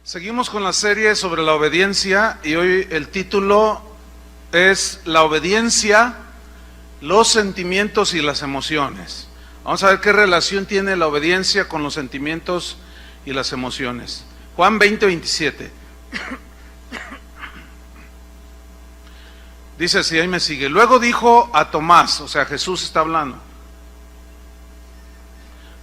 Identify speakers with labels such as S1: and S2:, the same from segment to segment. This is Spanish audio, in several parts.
S1: Seguimos con la serie sobre la obediencia y hoy el título es La obediencia, los sentimientos y las emociones. Vamos a ver qué relación tiene la obediencia con los sentimientos y las emociones. Juan 20:27. Dice así, ahí me sigue. Luego dijo a Tomás, o sea, Jesús está hablando: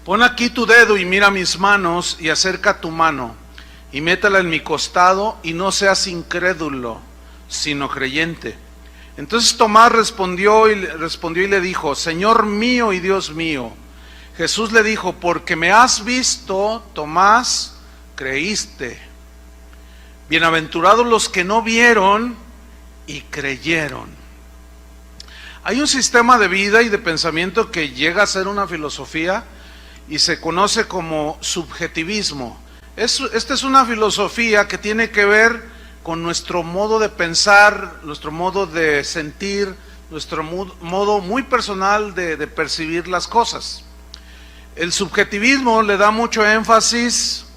S1: pon aquí tu dedo y mira mis manos, y acerca tu mano y métela en mi costado, y no seas incrédulo, sino creyente. Entonces Tomás respondió y le dijo: Señor mío y Dios mío. Jesús le dijo: porque me has visto, Tomás, creíste. Bienaventurados los que no vieron y creyeron. Hay un sistema de vida y de pensamiento que llega a ser una filosofía y se conoce como subjetivismo. Esta es una filosofía que tiene que ver con nuestro modo de pensar, nuestro modo de sentir, nuestro modo muy personal de percibir las cosas. El subjetivismo le da mucho énfasis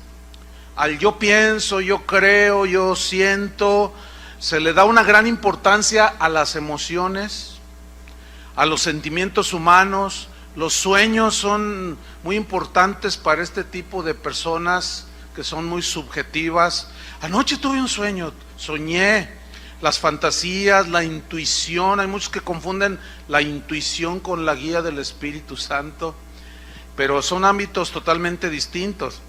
S1: al yo pienso, yo creo, yo siento. Se le da una gran importancia a las emociones, a los sentimientos humanos. Los sueños son muy importantes para este tipo de personas que son muy subjetivas. Anoche tuve un sueño, soñé. Las fantasías, la intuición, hay muchos que confunden la intuición con la guía del Espíritu Santo, pero son ámbitos totalmente distintos.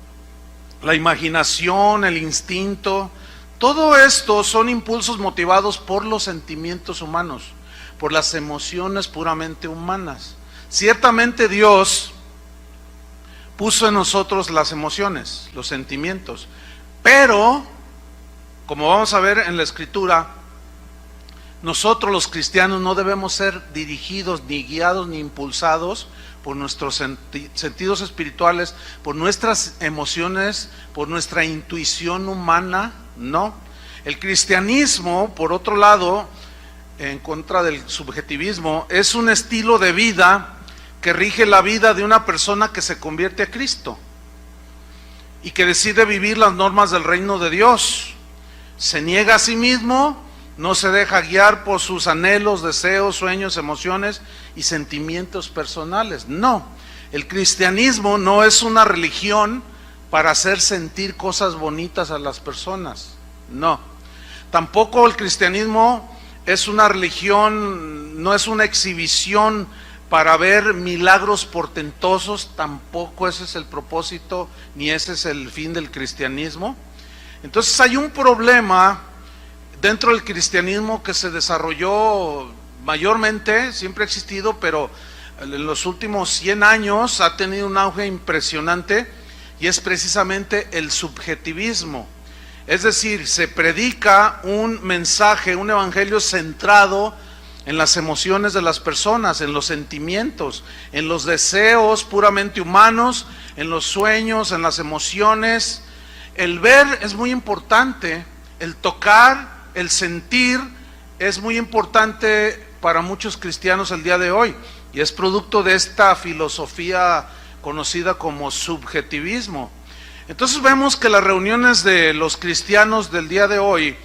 S1: La imaginación, el instinto, todo esto son impulsos motivados por los sentimientos humanos, por las emociones puramente humanas. Ciertamente Dios puso en nosotros las emociones, los sentimientos, pero, como vamos a ver en la Escritura, nosotros los cristianos no debemos ser dirigidos, ni guiados, ni impulsados por nuestros sentidos espirituales, por nuestras emociones, por nuestra intuición humana, no. El cristianismo, por otro lado, en contra del subjetivismo, es un estilo de vida que rige la vida de una persona que se convierte a Cristo y que decide vivir las normas del reino de Dios. Se niega a sí mismo, no se deja guiar por sus anhelos, deseos, sueños, emociones y sentimientos personales. No, el cristianismo no es una religión para hacer sentir cosas bonitas a las personas. No, tampoco el cristianismo es una religión, no es una exhibición para ver milagros portentosos. Tampoco ese es el propósito, ni ese es el fin del cristianismo. Entonces hay un problema dentro del cristianismo que se desarrolló mayormente, siempre ha existido, pero en los últimos 100 años ha tenido un auge impresionante, y es precisamente el subjetivismo. Es decir, se predica un mensaje, un evangelio centrado en las emociones de las personas, en los sentimientos, en los deseos puramente humanos, en los sueños, en las emociones. El ver es muy importante, el tocar, el sentir es muy importante para muchos cristianos el día de hoy, y es producto de esta filosofía conocida como subjetivismo. Entonces vemos que las reuniones de los cristianos del día de hoy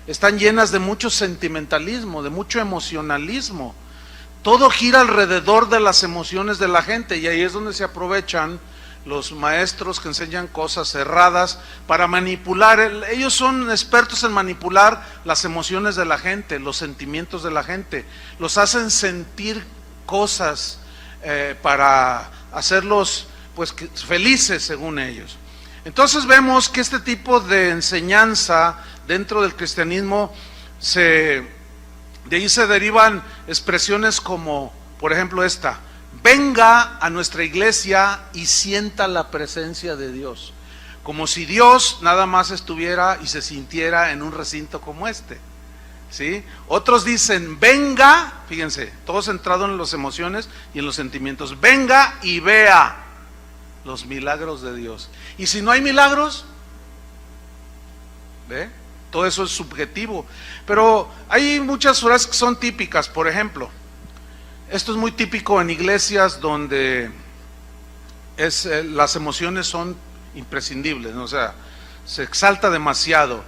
S1: están llenas de mucho sentimentalismo, de mucho emocionalismo. Todo gira alrededor de las emociones de la gente, y ahí es donde se aprovechan los maestros que enseñan cosas erradas para manipular. Ellos son expertos en manipular las emociones de la gente, los sentimientos de la gente. Los hacen sentir cosas para hacerlos pues felices según ellos. Entonces vemos que este tipo de enseñanza dentro del cristianismo, de ahí se derivan expresiones como, por ejemplo, esta: venga a nuestra iglesia y sienta la presencia de Dios. Como si Dios nada más estuviera y se sintiera en un recinto como este, ¿sí? Otros dicen: venga, fíjense, todo centrado en las emociones y en los sentimientos. Venga y vea los milagros de Dios. Y si no hay milagros, ¿ve? Todo eso es subjetivo. Pero hay muchas frases que son típicas. Por ejemplo, esto es muy típico en iglesias donde las emociones son imprescindibles, ¿no? O sea, se exalta demasiado.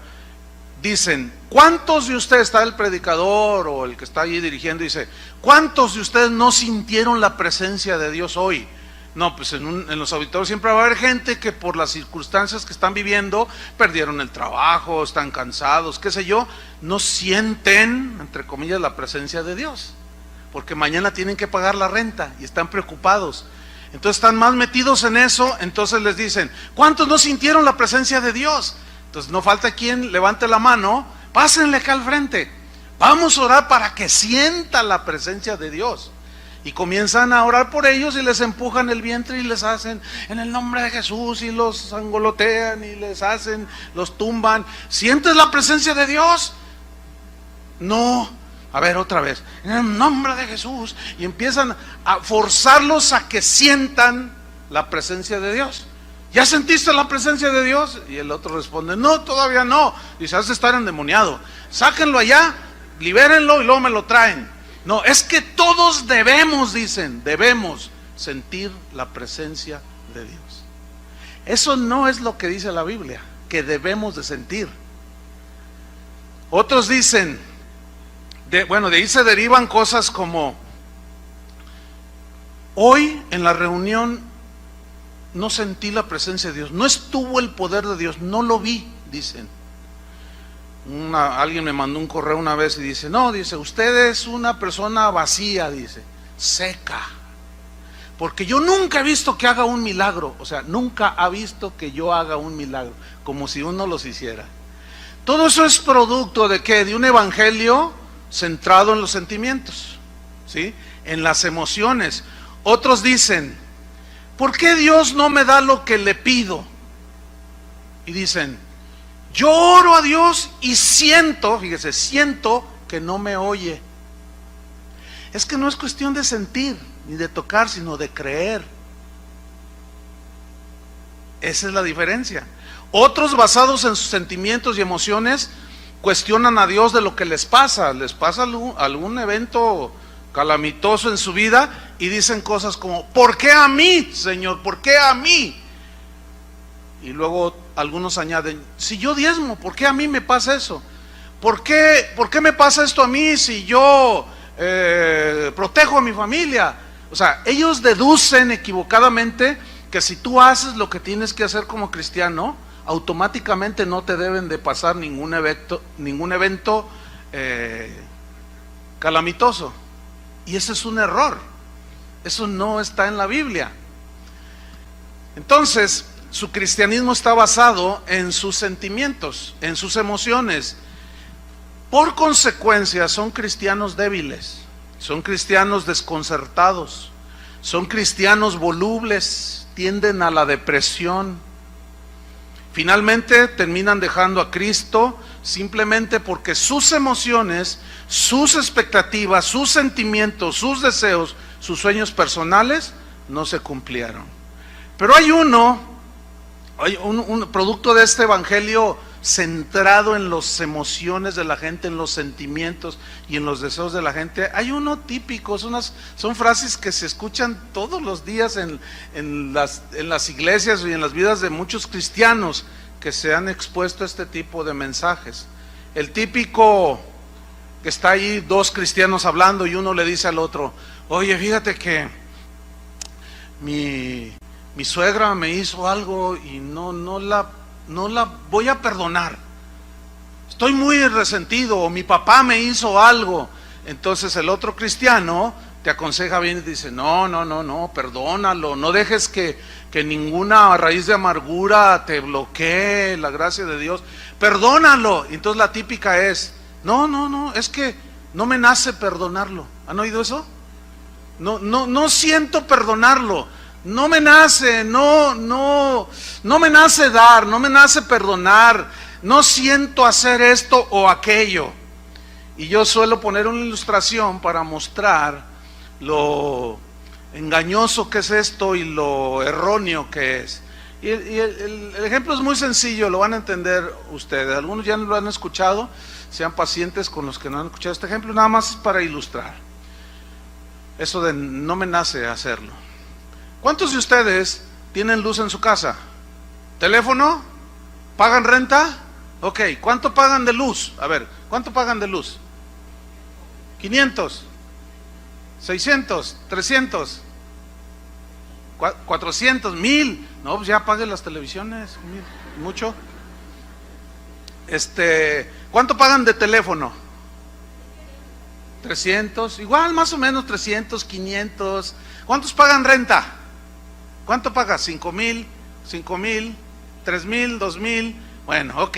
S1: Dicen, ¿cuántos de ustedes, está el predicador o el que está allí dirigiendo, dice, ¿cuántos de ustedes no sintieron la presencia de Dios hoy? No, pues en los auditorios siempre va a haber gente que por las circunstancias que están viviendo, perdieron el trabajo, están cansados, qué sé yo, no sienten, entre comillas, la presencia de Dios, porque mañana tienen que pagar la renta y están preocupados. Entonces están más metidos en eso, entonces les dicen, ¿cuántos no sintieron la presencia de Dios? Entonces no falta quien levante la mano, pásenle acá al frente, vamos a orar para que sienta la presencia de Dios. Y comienzan a orar por ellos y les empujan el vientre y les hacen en el nombre de Jesús y los angolotean y les hacen, los tumban. ¿Sientes la presencia de Dios? No. A ver, otra vez, en el nombre de Jesús. Y empiezan a forzarlos a que sientan la presencia de Dios. ¿Ya sentiste la presencia de Dios? Y el otro responde, no, todavía no. Dice, has de estar endemoniado. Sáquenlo allá, libérenlo y luego me lo traen. No, es que todos debemos, dicen, debemos sentir la presencia de Dios. Eso no es lo que dice la Biblia, que debemos de sentir. Otros dicen, de ahí se derivan cosas como, hoy en la reunión no sentí la presencia de Dios, no estuvo el poder de Dios, no lo vi, dicen. Alguien me mandó un correo una vez y dice, no, dice, usted es una persona vacía, dice, seca, porque yo nunca he visto que haga un milagro. O sea, nunca ha visto que yo haga un milagro, como si uno los hiciera. Todo eso es producto de ¿qué? De un evangelio centrado en los sentimientos, ¿sí? En las emociones. Otros dicen, ¿por qué Dios no me da lo que le pido? Y dicen, yo oro a Dios y siento, fíjese, siento que no me oye. Es que no es cuestión de sentir ni de tocar, sino de creer. Esa es la diferencia. Otros, basados en sus sentimientos y emociones, cuestionan a Dios de lo que les pasa algún evento calamitoso en su vida y dicen cosas como, ¿por qué a mí, Señor? ¿Por qué a mí? Y luego algunos añaden, si yo diezmo, ¿por qué a mí me pasa eso? ¿Por qué me pasa esto a mí si yo protejo a mi familia? O sea, ellos deducen equivocadamente que si tú haces lo que tienes que hacer como cristiano, automáticamente no te deben de pasar ningún evento calamitoso. Y ese es un error. Eso no está en la Biblia. Entonces, su cristianismo está basado en sus sentimientos, en sus emociones. Por consecuencia, son cristianos débiles, son cristianos desconcertados, son cristianos volubles, tienden a la depresión. Finalmente terminan dejando a Cristo simplemente porque sus emociones, sus expectativas, sus sentimientos, sus deseos, sus sueños personales no se cumplieron. Pero hay un producto de este evangelio centrado en las emociones de la gente, en los sentimientos y en los deseos de la gente. Hay uno típico, son frases que se escuchan todos los días en las iglesias y en las vidas de muchos cristianos que se han expuesto a este tipo de mensajes. El típico que está ahí dos cristianos hablando y uno le dice al otro, oye, fíjate que mi suegra me hizo algo y no la voy a perdonar. Estoy muy resentido. O mi papá me hizo algo. Entonces el otro cristiano te aconseja bien y dice, no, perdónalo. No dejes que ninguna raíz de amargura te bloquee la gracia de Dios. Perdónalo. Entonces la típica es, no, es que no me nace perdonarlo. ¿Han oído eso? No siento perdonarlo. No me nace, no me nace dar, no me nace perdonar, no siento hacer esto o aquello. Y yo suelo poner una ilustración para mostrar lo engañoso que es esto y lo erróneo que es. Y el ejemplo es muy sencillo, lo van a entender ustedes. Algunos ya lo han escuchado, sean pacientes con los que no han escuchado este ejemplo, nada más es para ilustrar. Eso de no me nace hacerlo. ¿Cuántos de ustedes tienen luz en su casa? ¿Teléfono? ¿Pagan renta? Ok, ¿cuánto pagan de luz? A ver, ¿cuánto pagan de luz? 500, 600, 300, 400, 1000. No, pues ya paguen las televisiones, mucho. ¿Cuánto pagan de teléfono? 300, igual más o menos 300, 500. ¿Cuántos pagan renta? ¿Cuánto pagas? 5,000, 5,000, 3,000, 2,000. Bueno, ok.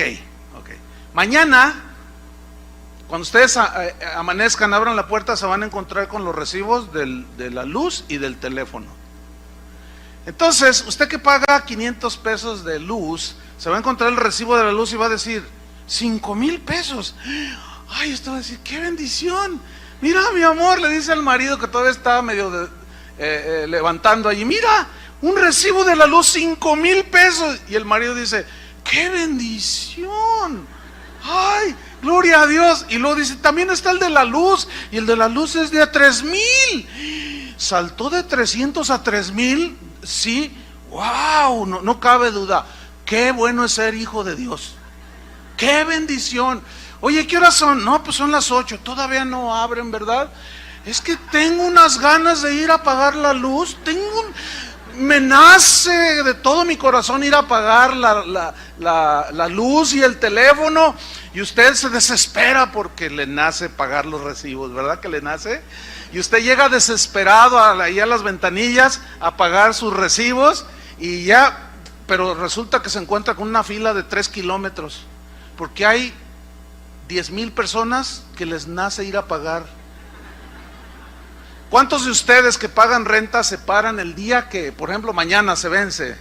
S1: Mañana, cuando ustedes amanezcan, abran la puerta, se van a encontrar con los recibos de la luz y del teléfono. Entonces, usted que paga 500 pesos de luz, se va a encontrar el recibo de la luz y va a decir, 5,000 pesos. Ay, esto va a decir, qué bendición. Mira, mi amor, le dice al marido que todavía está medio levantando allí, mira, un recibo de la luz, 5,000 pesos. Y el marido dice, qué bendición. Ay, gloria a Dios. Y luego dice, también está el de la luz, y el de la luz es de 3,000. Saltó de 300 a 3,000. Sí, wow, no cabe duda. Qué bueno es ser hijo de Dios. Qué bendición. Oye, ¿qué horas son? No, pues son las 8, todavía no abren, ¿verdad? Es que tengo unas ganas de ir a apagar la luz. Me nace de todo mi corazón ir a apagar la luz y el teléfono, y usted se desespera porque le nace pagar los recibos, ¿verdad que le nace? Y usted llega desesperado ahí a las ventanillas a pagar sus recibos, y ya, pero resulta que se encuentra con una fila de 3 kilómetros, porque hay 10,000 personas que les nace ir a pagar. ¿Cuántos de ustedes que pagan renta se paran el día que, por ejemplo, mañana se vence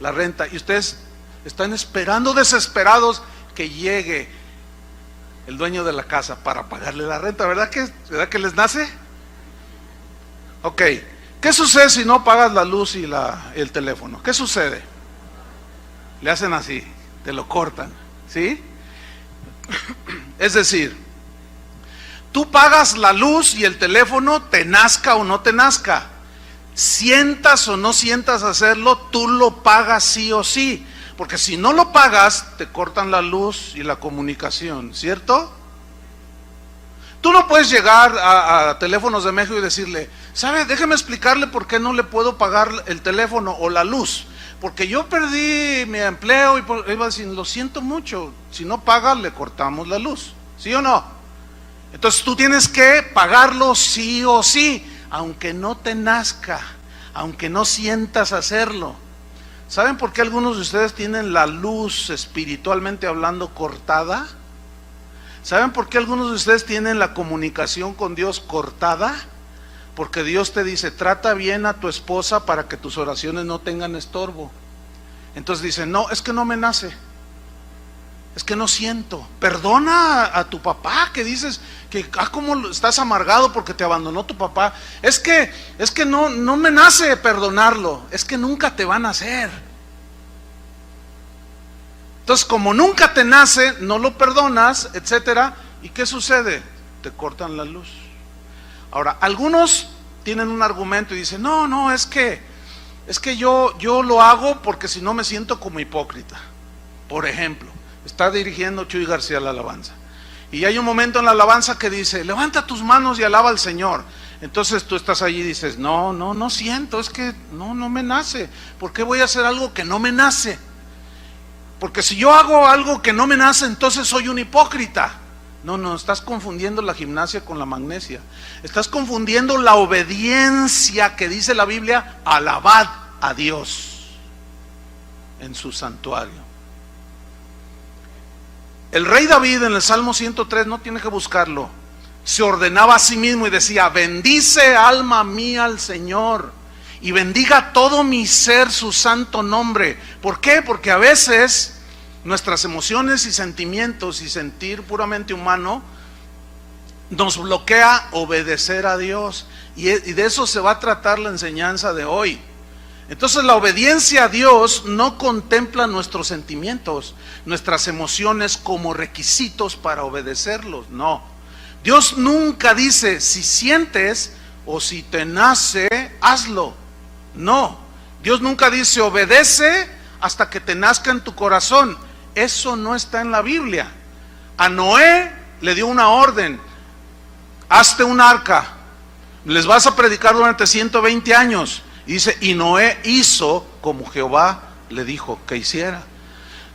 S1: la renta, y ustedes están esperando desesperados que llegue el dueño de la casa para pagarle la renta? ¿Verdad que les nace? Ok, ¿qué sucede si no pagas la luz y el teléfono? ¿Qué sucede? Le hacen así, te lo cortan, ¿sí? Es decir, tú pagas la luz y el teléfono, te nazca o no te nazca, sientas o no sientas hacerlo, tú lo pagas sí o sí, porque si no lo pagas, te cortan la luz y la comunicación, ¿cierto? Tú no puedes llegar a Teléfonos de México y decirle, ¿sabe? Déjeme explicarle por qué no le puedo pagar el teléfono o la luz, porque yo perdí mi empleo, y iba a decir, lo siento mucho, si no paga le cortamos la luz, ¿sí o no? Entonces tú tienes que pagarlo sí o sí, aunque no te nazca, aunque no sientas hacerlo. ¿Saben por qué algunos de ustedes tienen la luz, espiritualmente hablando, cortada? ¿Saben por qué algunos de ustedes tienen la comunicación con Dios cortada? Porque Dios te dice, trata bien a tu esposa para que tus oraciones no tengan estorbo. Entonces dice, no, es que no me nace, es que no siento. Perdona a tu papá, que dices que cómo estás amargado porque te abandonó tu papá. Es que no me nace perdonarlo, es que nunca te va a nacer. Entonces, como nunca te nace, no lo perdonas, etcétera. ¿Y qué sucede? Te cortan la luz. Ahora, algunos tienen un argumento y dicen, no, es que yo lo hago porque si no me siento como hipócrita. Por ejemplo, está dirigiendo Chuy García la alabanza, y hay un momento en la alabanza que dice, levanta tus manos y alaba al Señor. Entonces tú estás allí y dices, no siento, es que no me nace. ¿Por qué voy a hacer algo que no me nace? Porque si yo hago algo que no me nace, entonces soy un hipócrita. No, estás confundiendo la gimnasia con la magnesia. Estás confundiendo la obediencia que dice la Biblia, alabad a Dios en su santuario. El rey David en el Salmo 103, no tiene que buscarlo, se ordenaba a sí mismo y decía, bendice alma mía al Señor, y bendiga todo mi ser su santo nombre. ¿Por qué? Porque a veces nuestras emociones y sentimientos y sentir puramente humano nos bloquea obedecer a Dios, y de eso se va a tratar la enseñanza de hoy. Entonces la obediencia a Dios no contempla nuestros sentimientos, nuestras emociones como requisitos para obedecerlos, no. Dios nunca dice, si sientes o si te nace, hazlo. No, Dios nunca dice, obedece hasta que te nazca en tu corazón. Eso no está en la Biblia. A Noé le dio una orden: hazte un arca, les vas a predicar durante 120 años. Y dice, y Noé hizo como Jehová le dijo que hiciera.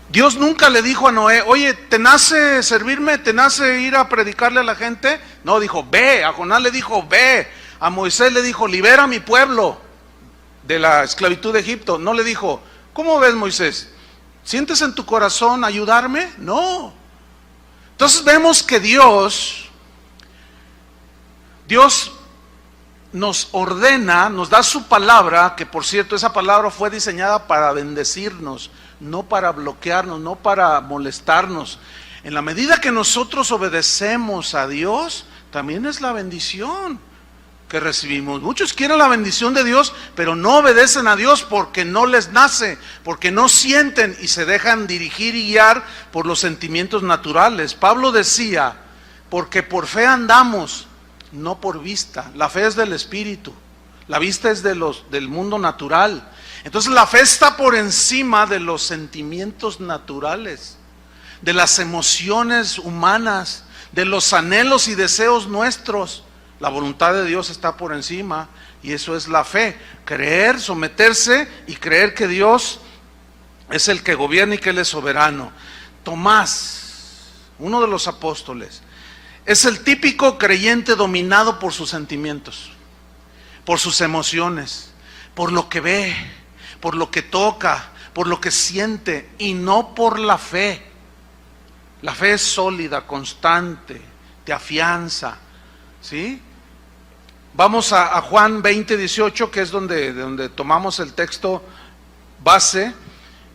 S1: Dios nunca le dijo a Noé: oye, ¿te nace servirme? ¿Te nace ir a predicarle a la gente? No, dijo, ve. A Jonás le dijo, ve. A Moisés le dijo, libera a mi pueblo de la esclavitud de Egipto. No le dijo, ¿cómo ves, Moisés? ¿Sientes en tu corazón ayudarme? No. Entonces vemos que Dios nos ordena, nos da su palabra, que por cierto esa palabra fue diseñada para bendecirnos, no para bloquearnos, no para molestarnos. En la medida que nosotros obedecemos a Dios, también es la bendición que recibimos. Muchos quieren la bendición de Dios, pero no obedecen a Dios porque no les nace, porque no sienten y se dejan dirigir y guiar por los sentimientos naturales. Pablo decía, porque por fe andamos, no por vista. La fe es del Espíritu, la vista es del mundo natural. Entonces la fe está por encima de los sentimientos naturales, de las emociones humanas, de los anhelos y deseos nuestros. La voluntad de Dios está por encima, y eso es la fe: creer, someterse y creer que Dios es el que gobierna y que Él es soberano. Tomás, uno de los apóstoles, es el típico creyente dominado por sus sentimientos, por sus emociones, por lo que ve, por lo que toca, por lo que siente, y no por la fe. La fe es sólida, constante, te afianza, ¿sí? Vamos a Juan 20:18, que es donde tomamos el texto base.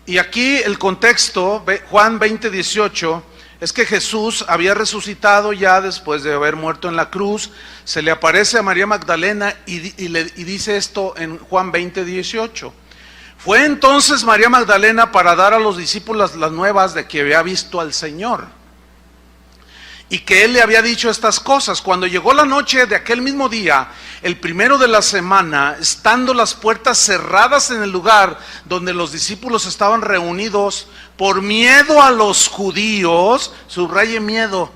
S1: Y aquí el contexto, Juan 20:18, es que Jesús había resucitado ya después de haber muerto en la cruz. Se le aparece a María Magdalena y dice esto en Juan 20:18. Fue entonces María Magdalena para dar a los discípulos las nuevas de que había visto al Señor y que Él le había dicho estas cosas. Cuando llegó la noche de aquel mismo día, el primero de la semana, estando las puertas cerradas en el lugar donde los discípulos estaban reunidos, por miedo a los judíos, subraye miedo.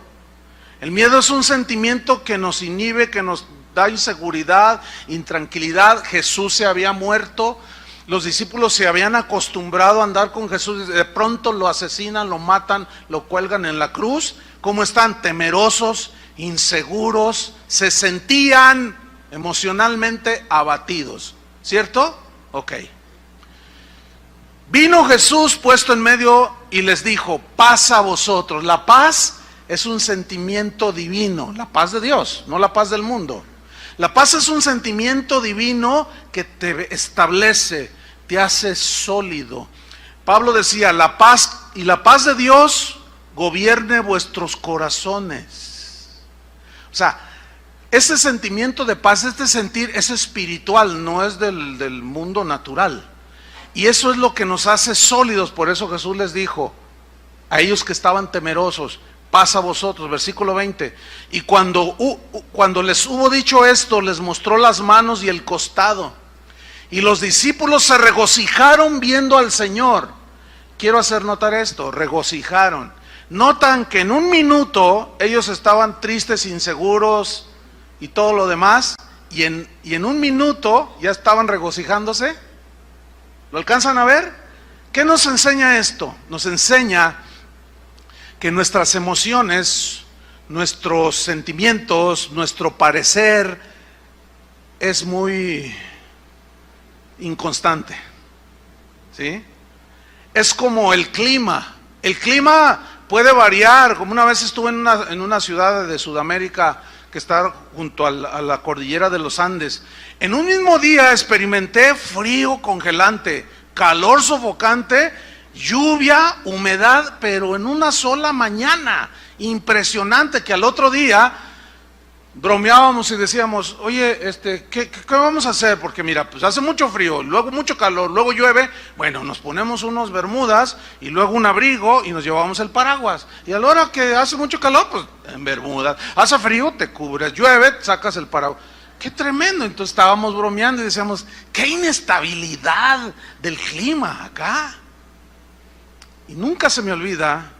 S1: El miedo es un sentimiento que nos inhibe, que nos da inseguridad, intranquilidad. Jesús se había muerto, los discípulos se habían acostumbrado a andar con Jesús, de pronto lo asesinan, lo matan, lo cuelgan en la cruz. ¿Cómo están? Temerosos, inseguros, se sentían emocionalmente abatidos, ¿cierto? Ok. Vino Jesús puesto en medio y les dijo: paz a vosotros. La paz es un sentimiento divino, la paz de Dios, no la paz del mundo. La paz es un sentimiento divino que te establece, te hace sólido. Pablo decía, la paz de Dios gobierne vuestros corazones. O sea, ese sentimiento de paz, este sentir, es espiritual, no es del mundo natural. Y eso es lo que nos hace sólidos. Por eso Jesús les dijo a ellos que estaban temerosos: paz a vosotros, versículo 20. Y cuando les hubo dicho esto, les mostró las manos y el costado. Y los discípulos se regocijaron viendo al Señor. Quiero hacer notar esto: regocijaron. Notan que en un minuto ellos estaban tristes, inseguros y todo lo demás, y en un minuto ya estaban regocijándose. ¿Lo alcanzan a ver? ¿Qué nos enseña esto? Nos enseña que nuestras emociones, nuestros sentimientos, nuestro parecer es muy inconstante, ¿sí? Es como el clima. El clima puede variar. Como una vez estuve en una ciudad de Sudamérica que está junto a la cordillera de los Andes. En un mismo día experimenté frío congelante, calor sofocante, lluvia, humedad, pero en una sola mañana. Impresionante, que al otro día bromeábamos y decíamos: oye, ¿qué vamos a hacer? Porque mira, pues hace mucho frío, luego mucho calor, luego llueve. Bueno, nos ponemos unos bermudas y luego un abrigo y nos llevamos el paraguas. Y a la hora que hace mucho calor, pues en bermudas. Hace frío, te cubres. Llueve, sacas el paraguas. ¡Qué tremendo! Entonces estábamos bromeando y decíamos: ¡qué inestabilidad del clima acá! Y nunca se me olvida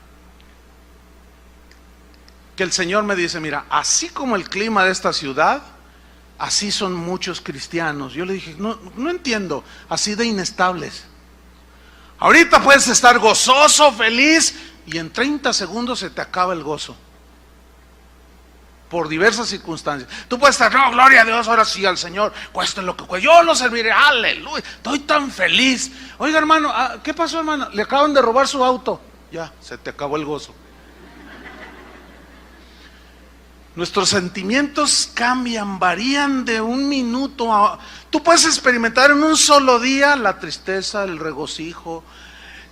S1: que el Señor me dice, mira, así como el clima de esta ciudad, así son muchos cristianos. Yo le dije, no entiendo, así de inestables. Ahorita puedes estar gozoso, feliz, y en 30 segundos se te acaba el gozo. Por diversas circunstancias. Tú puedes estar, no, gloria a Dios, ahora sí al Señor, cueste lo que cueste, yo lo serviré, aleluya, estoy tan feliz. Oiga, hermano, ¿qué pasó, hermano? Le acaban de robar su auto. Ya, se te acabó el gozo. Nuestros sentimientos cambian, varían de un minuto a... Tú puedes experimentar en un solo día la tristeza, el regocijo,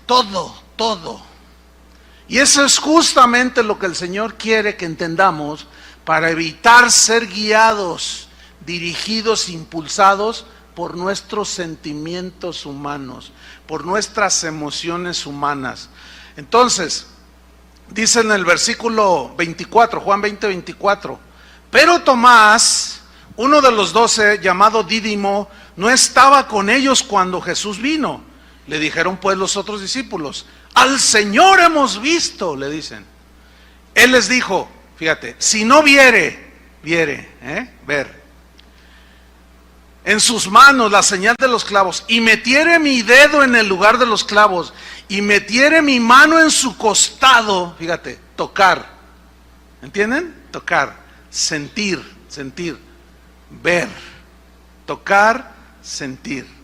S1: todo. Y eso es justamente lo que el Señor quiere que entendamos para evitar ser guiados, dirigidos, impulsados por nuestros sentimientos humanos, por nuestras emociones humanas. Entonces, dice en el versículo 24, Juan 20:24, pero Tomás, uno de los 12, llamado Dídimo, no estaba con ellos cuando Jesús vino. Le dijeron pues los otros discípulos, al Señor hemos visto, le dicen. Él les dijo, fíjate, si no ver, en sus manos la señal de los clavos, y metiere mi dedo en el lugar de los clavos, y metiere mi mano en su costado, fíjate, tocar, ¿entienden? Tocar, sentir, ver, tocar, sentir.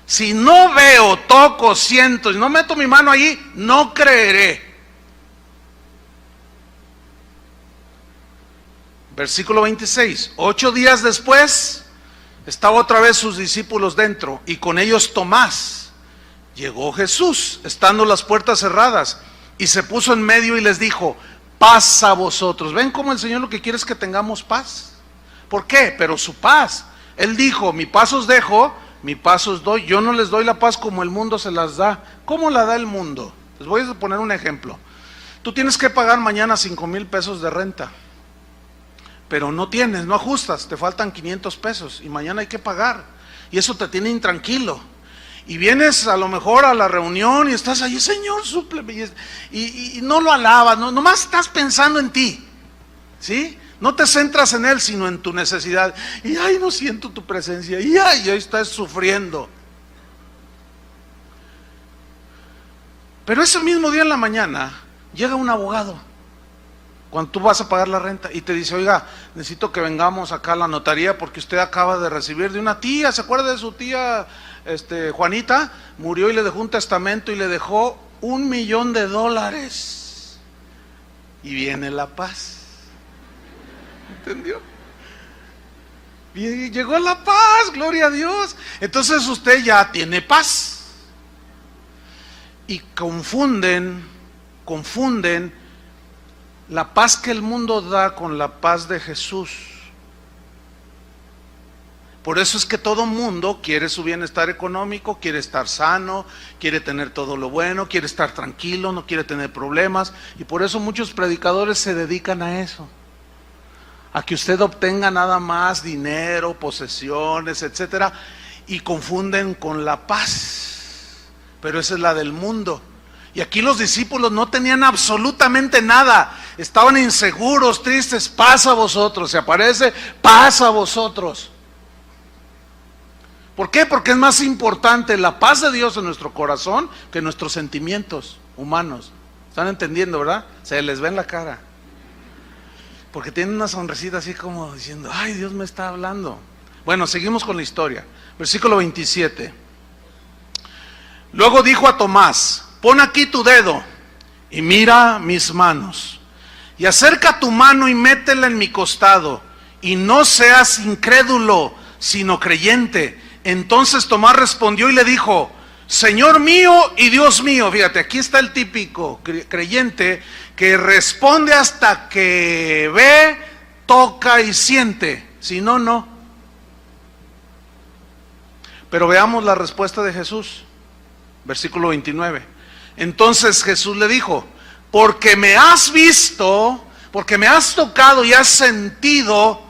S1: Si no veo, toco, siento, y no meto mi mano allí, no creeré. Versículo 26, 8 días después, estaba otra vez sus discípulos dentro, y con ellos Tomás. Llegó Jesús, estando las puertas cerradas, y se puso en medio y les dijo, paz a vosotros. ¿Ven cómo el Señor lo que quiere es que tengamos paz? ¿Por qué? Pero su paz. Él dijo, mi paz os dejo, mi paz os doy. Yo no les doy la paz como el mundo se las da. ¿Cómo la da el mundo? Les voy a poner un ejemplo. Tú tienes que pagar mañana 5,000 pesos de renta, pero no tienes, no ajustas, te faltan 500 pesos y mañana hay que pagar. Y eso te tiene intranquilo. Y vienes a lo mejor a la reunión y estás ahí, Señor, súpleme. Y no lo alabas, nomás estás pensando en ti, ¿sí? No te centras en Él, sino en tu necesidad. Y ay, no siento tu presencia. Y ay, ahí estás sufriendo. Pero ese mismo día en la mañana llega un abogado, cuando tú vas a pagar la renta, y te dice, oiga, necesito que vengamos acá a la notaría porque usted acaba de recibir de una tía, ¿se acuerda de su tía Juanita? Murió y le dejó un testamento y le dejó $1,000,000. Y viene la paz. ¿Entendió? Y llegó la paz, gloria a Dios. Entonces usted ya tiene paz. Y confunden la paz que el mundo da con la paz de Jesús. Por eso es que todo mundo quiere su bienestar económico, quiere estar sano, quiere tener todo lo bueno, quiere estar tranquilo, no quiere tener problemas. Y por eso muchos predicadores se dedican a eso, a que usted obtenga nada más dinero, posesiones, etcétera, y confunden con la paz. Pero esa es la del mundo. Y aquí los discípulos no tenían absolutamente nada, estaban inseguros, tristes. Paz a vosotros, se aparece, paz a vosotros. ¿Por qué? Porque es más importante la paz de Dios en nuestro corazón que nuestros sentimientos humanos. ¿Están entendiendo, verdad? Se les ve en la cara. Porque tienen una sonrisita así como diciendo, ay, Dios me está hablando. Bueno, seguimos con la historia. Versículo 27. Luego dijo a Tomás, pon aquí tu dedo y mira mis manos. Y acerca tu mano y métela en mi costado. Y no seas incrédulo, sino creyente. Entonces Tomás respondió y le dijo, Señor mío y Dios mío. Fíjate, aquí está el típico creyente que responde hasta que ve, toca y siente. Si no, no. Pero veamos la respuesta de Jesús. Versículo 29. Entonces Jesús le dijo, porque me has visto, porque me has tocado y has sentido,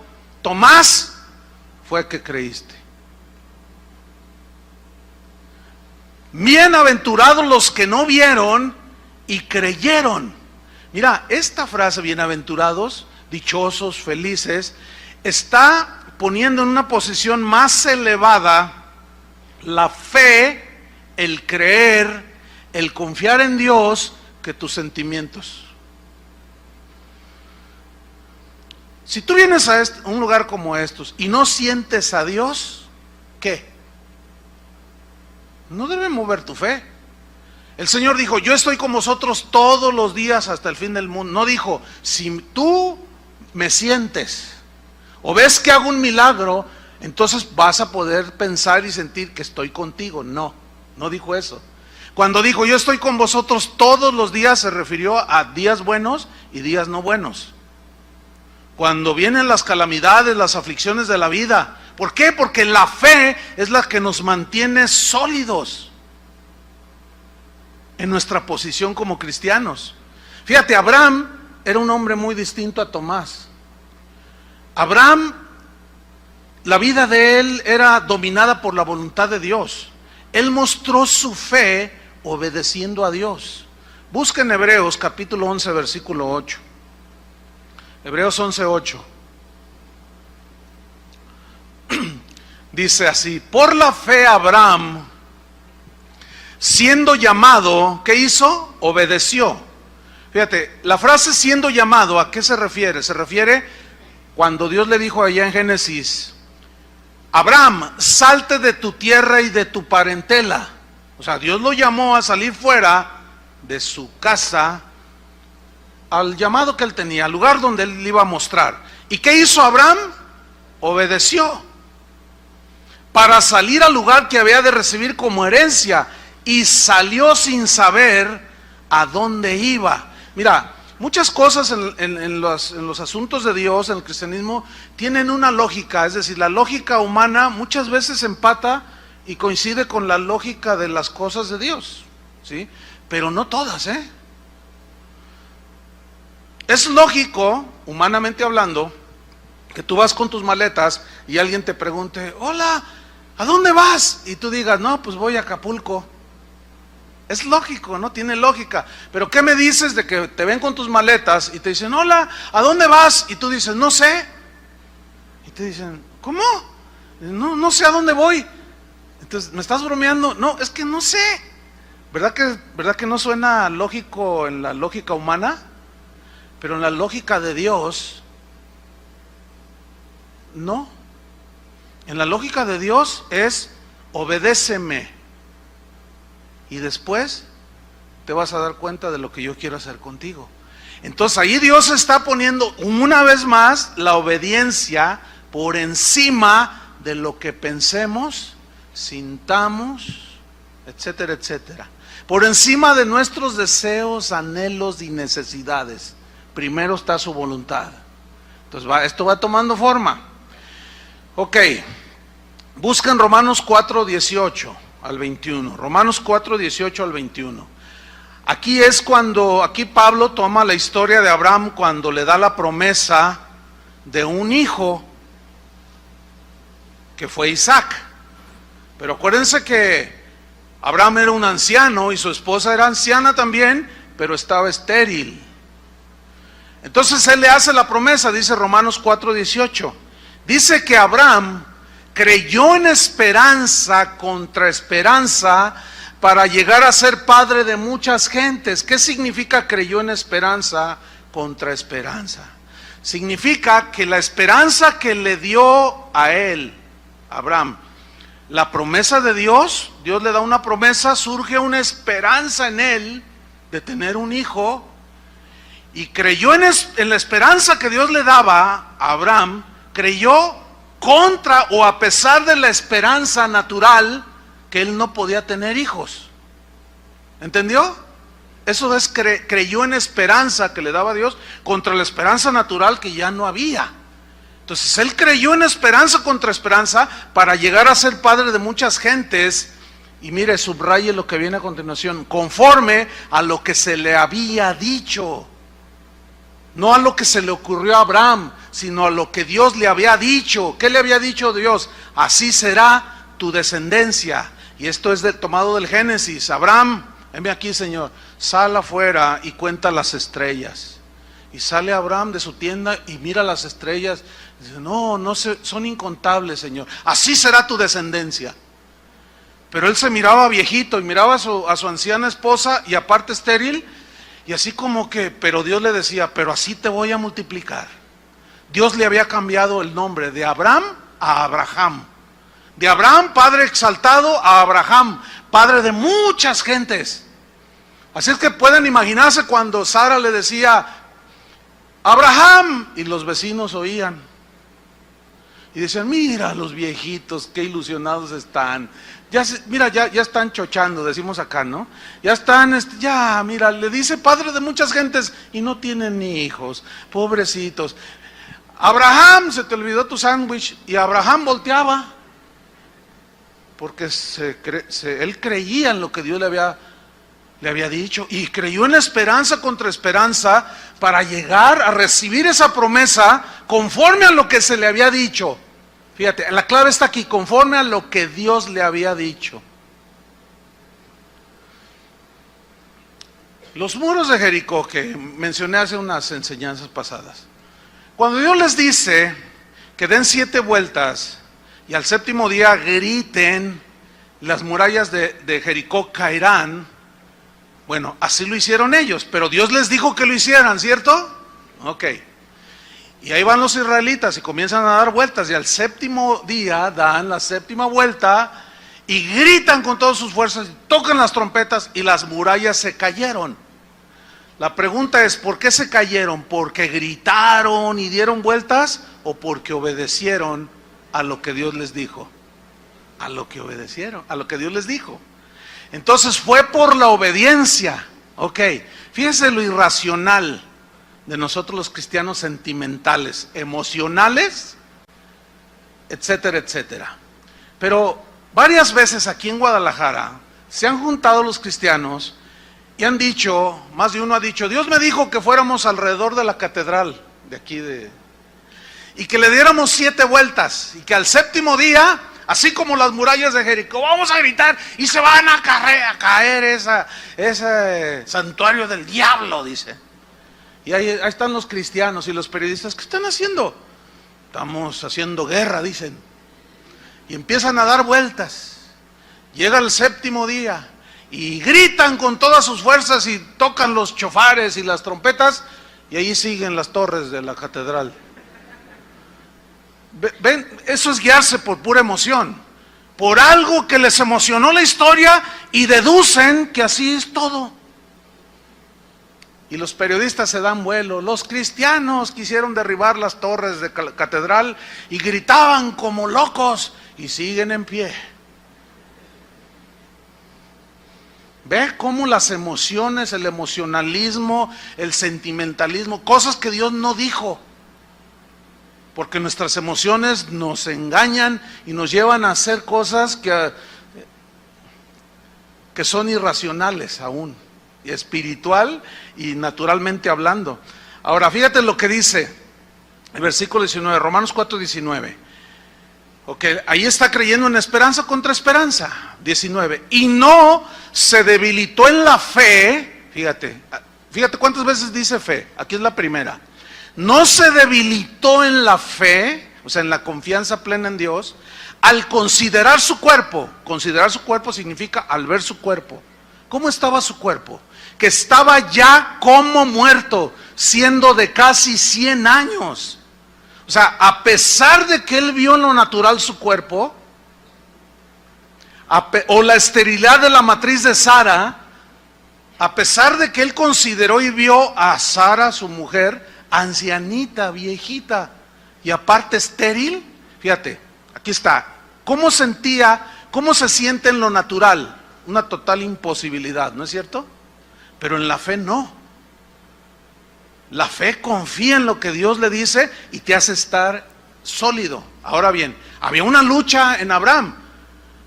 S1: Tomás, fue que creíste. Bienaventurados los que no vieron y creyeron. Mira, esta frase, bienaventurados, dichosos, felices, está poniendo en una posición más elevada la fe, el creer, el confiar en Dios que tus sentimientos. Si tú vienes a un lugar como estos y no sientes a Dios, ¿qué? No debe mover tu fe. El Señor dijo, yo estoy con vosotros todos los días hasta el fin del mundo. No dijo, si tú me sientes o ves que hago un milagro, entonces vas a poder pensar y sentir que estoy contigo. No, no dijo eso. Cuando dijo, yo estoy con vosotros todos los días, se refirió a días buenos y días no buenos. Cuando vienen las calamidades, las aflicciones de la vida. ¿Por qué? Porque la fe es la que nos mantiene sólidos en nuestra posición como cristianos. Fíjate, Abraham era un hombre muy distinto a Tomás. Abraham, la vida de él era dominada por la voluntad de Dios. Él mostró su fe obedeciendo a Dios. Busquen Hebreos capítulo 11, versículo 8. Hebreos 11, 8. Dice así, por la fe Abraham, siendo llamado, ¿qué hizo? Obedeció. Fíjate, la frase siendo llamado, ¿a qué se refiere? Se refiere cuando Dios le dijo allá en Génesis, Abraham, salte de tu tierra y de tu parentela. O sea, Dios lo llamó a salir fuera de su casa, al llamado que él tenía, al lugar donde él le iba a mostrar. ¿Y qué hizo Abraham? Obedeció para salir al lugar que había de recibir como herencia, y salió sin saber a dónde iba. Mira, muchas cosas en los asuntos de Dios, en el cristianismo, tienen una lógica, es decir, la lógica humana muchas veces empata y coincide con la lógica de las cosas de Dios, ¿sí? Pero no todas, ¿eh? Es lógico, humanamente hablando, que tú vas con tus maletas y alguien te pregunte, hola, ¿a dónde vas? Y tú digas, no, pues voy a Acapulco. Es lógico, ¿no? Tiene lógica. Pero ¿qué me dices de que te ven con tus maletas y te dicen, hola, ¿a dónde vas? Y tú dices, no sé. Y te dicen, ¿cómo? No sé a dónde voy. Entonces, ¿me estás bromeando? No, es que no sé. ¿Verdad que no suena lógico en la lógica humana? Pero en la lógica de Dios, no. En la lógica de Dios es, obedéceme. Y después te vas a dar cuenta de lo que yo quiero hacer contigo. Entonces ahí Dios está poniendo una vez más la obediencia por encima de lo que pensemos, sintamos, etcétera, etcétera. Por encima de nuestros deseos, anhelos y necesidades. Primero está su voluntad. Entonces esto va tomando forma. Ok, busquen Romanos 4, 18 al 21. Romanos 4, 18 al 21. Aquí Pablo toma la historia de Abraham cuando le da la promesa de un hijo que fue Isaac. Pero acuérdense que Abraham era un anciano y su esposa era anciana también, pero estaba estéril. Entonces él le hace la promesa, dice Romanos 4, 18. Dice que Abraham creyó en esperanza contra esperanza para llegar a ser padre de muchas gentes. ¿Qué significa creyó en esperanza contra esperanza? Significa que la esperanza que le dio a él, Abraham, la promesa de Dios, Dios le da una promesa, surge una esperanza en él de tener un hijo, y creyó en la esperanza que Dios le daba a Abraham, creyó contra o a pesar de la esperanza natural que él no podía tener hijos. ¿Entendió? Eso es, creyó en esperanza que le daba Dios contra la esperanza natural que ya no había. Entonces él creyó en esperanza contra esperanza para llegar a ser padre de muchas gentes. Y mire, subraye lo que viene a continuación, conforme a lo que se le había dicho. No a lo que se le ocurrió a Abraham, sino a lo que Dios le había dicho. ¿Qué le había dicho Dios? Así será tu descendencia. Y esto es tomado del Génesis. Abraham, venme aquí, Señor, sal afuera y cuenta las estrellas. Y sale Abraham de su tienda y mira las estrellas. Y dice, no son incontables, Señor. Así será tu descendencia. Pero él se miraba viejito y miraba a su anciana esposa y aparte estéril. Y así como que, pero Dios le decía, pero así te voy a multiplicar. Dios le había cambiado el nombre de Abraham a Abraham. De Abraham, padre exaltado, a Abraham, padre de muchas gentes. Así es que pueden imaginarse cuando Sara le decía, Abraham, y los vecinos oían. Y decían, mira los viejitos, qué ilusionados están. Mira, ya están chochando, decimos acá, ¿no? Ya están, mira, le dice padre de muchas gentes y no tienen ni hijos, pobrecitos. Abraham, se te olvidó tu sándwich, y Abraham volteaba. Porque él creía en lo que Dios le había dicho, y creyó en esperanza contra esperanza para llegar a recibir esa promesa conforme a lo que se le había dicho. Fíjate, la clave está aquí, conforme a lo que Dios le había dicho. Los muros de Jericó, que mencioné hace unas enseñanzas pasadas, cuando Dios les dice que den 7 vueltas y al 7º día griten, las murallas de Jericó caerán. Bueno, así lo hicieron ellos, pero Dios les dijo que lo hicieran, ¿cierto? Ok. Y ahí van los israelitas y comienzan a dar vueltas, y al 7º día dan la 7ª vuelta y gritan con todas sus fuerzas, y tocan las trompetas y las murallas se cayeron. La pregunta es, ¿por qué se cayeron? ¿Porque gritaron y dieron vueltas o porque obedecieron a lo que Dios les dijo? A lo que obedecieron, a lo que Dios les dijo. Entonces fue por la obediencia. Ok, fíjense lo irracional de nosotros los cristianos sentimentales, emocionales, etcétera, etcétera. Pero varias veces aquí en Guadalajara se han juntado los cristianos y han dicho, más de uno ha dicho, Dios me dijo que fuéramos alrededor de la catedral de aquí y que le diéramos 7 vueltas, y que al 7º día, así como las murallas de Jericó, vamos a gritar y se van a caer ese santuario del diablo, dice. Y ahí están los cristianos y los periodistas, ¿qué están haciendo? Estamos haciendo guerra, dicen. Y empiezan a dar vueltas. Llega el 7º día y gritan con todas sus fuerzas y tocan los chofares y las trompetas, y ahí siguen las torres de la catedral. Ven, eso es guiarse por pura emoción, por algo que les emocionó la historia, y deducen que así es todo. Y los periodistas se dan vuelo. Los cristianos quisieron derribar las torres de la catedral y gritaban como locos, y siguen en pie. Ve cómo las emociones, el emocionalismo, el sentimentalismo, cosas que Dios no dijo, porque nuestras emociones nos engañan y nos llevan a hacer cosas que son irracionales aún, y espiritual y naturalmente hablando. Ahora fíjate lo que dice el versículo 19, Romanos 4:19. Ok, ahí está creyendo en esperanza contra esperanza. 19, y no se debilitó en la fe. Fíjate cuántas veces dice fe. Aquí es la primera. No se debilitó en la fe, o sea, en la confianza plena en Dios, al considerar su cuerpo. Considerar su cuerpo significa al ver su cuerpo. ¿Cómo estaba su cuerpo? Que estaba ya como muerto, siendo de casi 100 años. O sea, a pesar de que él vio en lo natural su cuerpo, o la esterilidad de la matriz de Sara, a pesar de que él consideró y vio a Sara, su mujer, ancianita, viejita, y aparte estéril, fíjate, aquí está, ¿cómo se siente en lo natural? Una total imposibilidad, ¿no es cierto? Pero en la fe no. La fe confía en lo que Dios le dice y te hace estar sólido. Ahora bien, había una lucha en Abraham.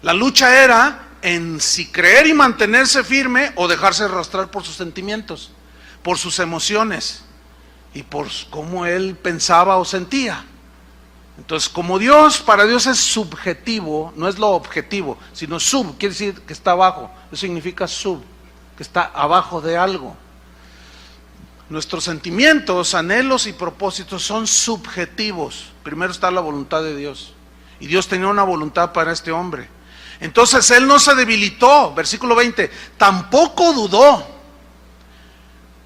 S1: La lucha era en si creer y mantenerse firme o dejarse arrastrar por sus sentimientos, por sus emociones y por cómo él pensaba o sentía. Entonces, como Dios, para Dios es subjetivo, no es lo objetivo, sino sub, quiere decir que está abajo. Eso significa sub, que está abajo de algo. Nuestros sentimientos, anhelos y propósitos son subjetivos. Primero está la voluntad de Dios. Y Dios tenía una voluntad para este hombre. Entonces él no se debilitó, versículo 20, tampoco dudó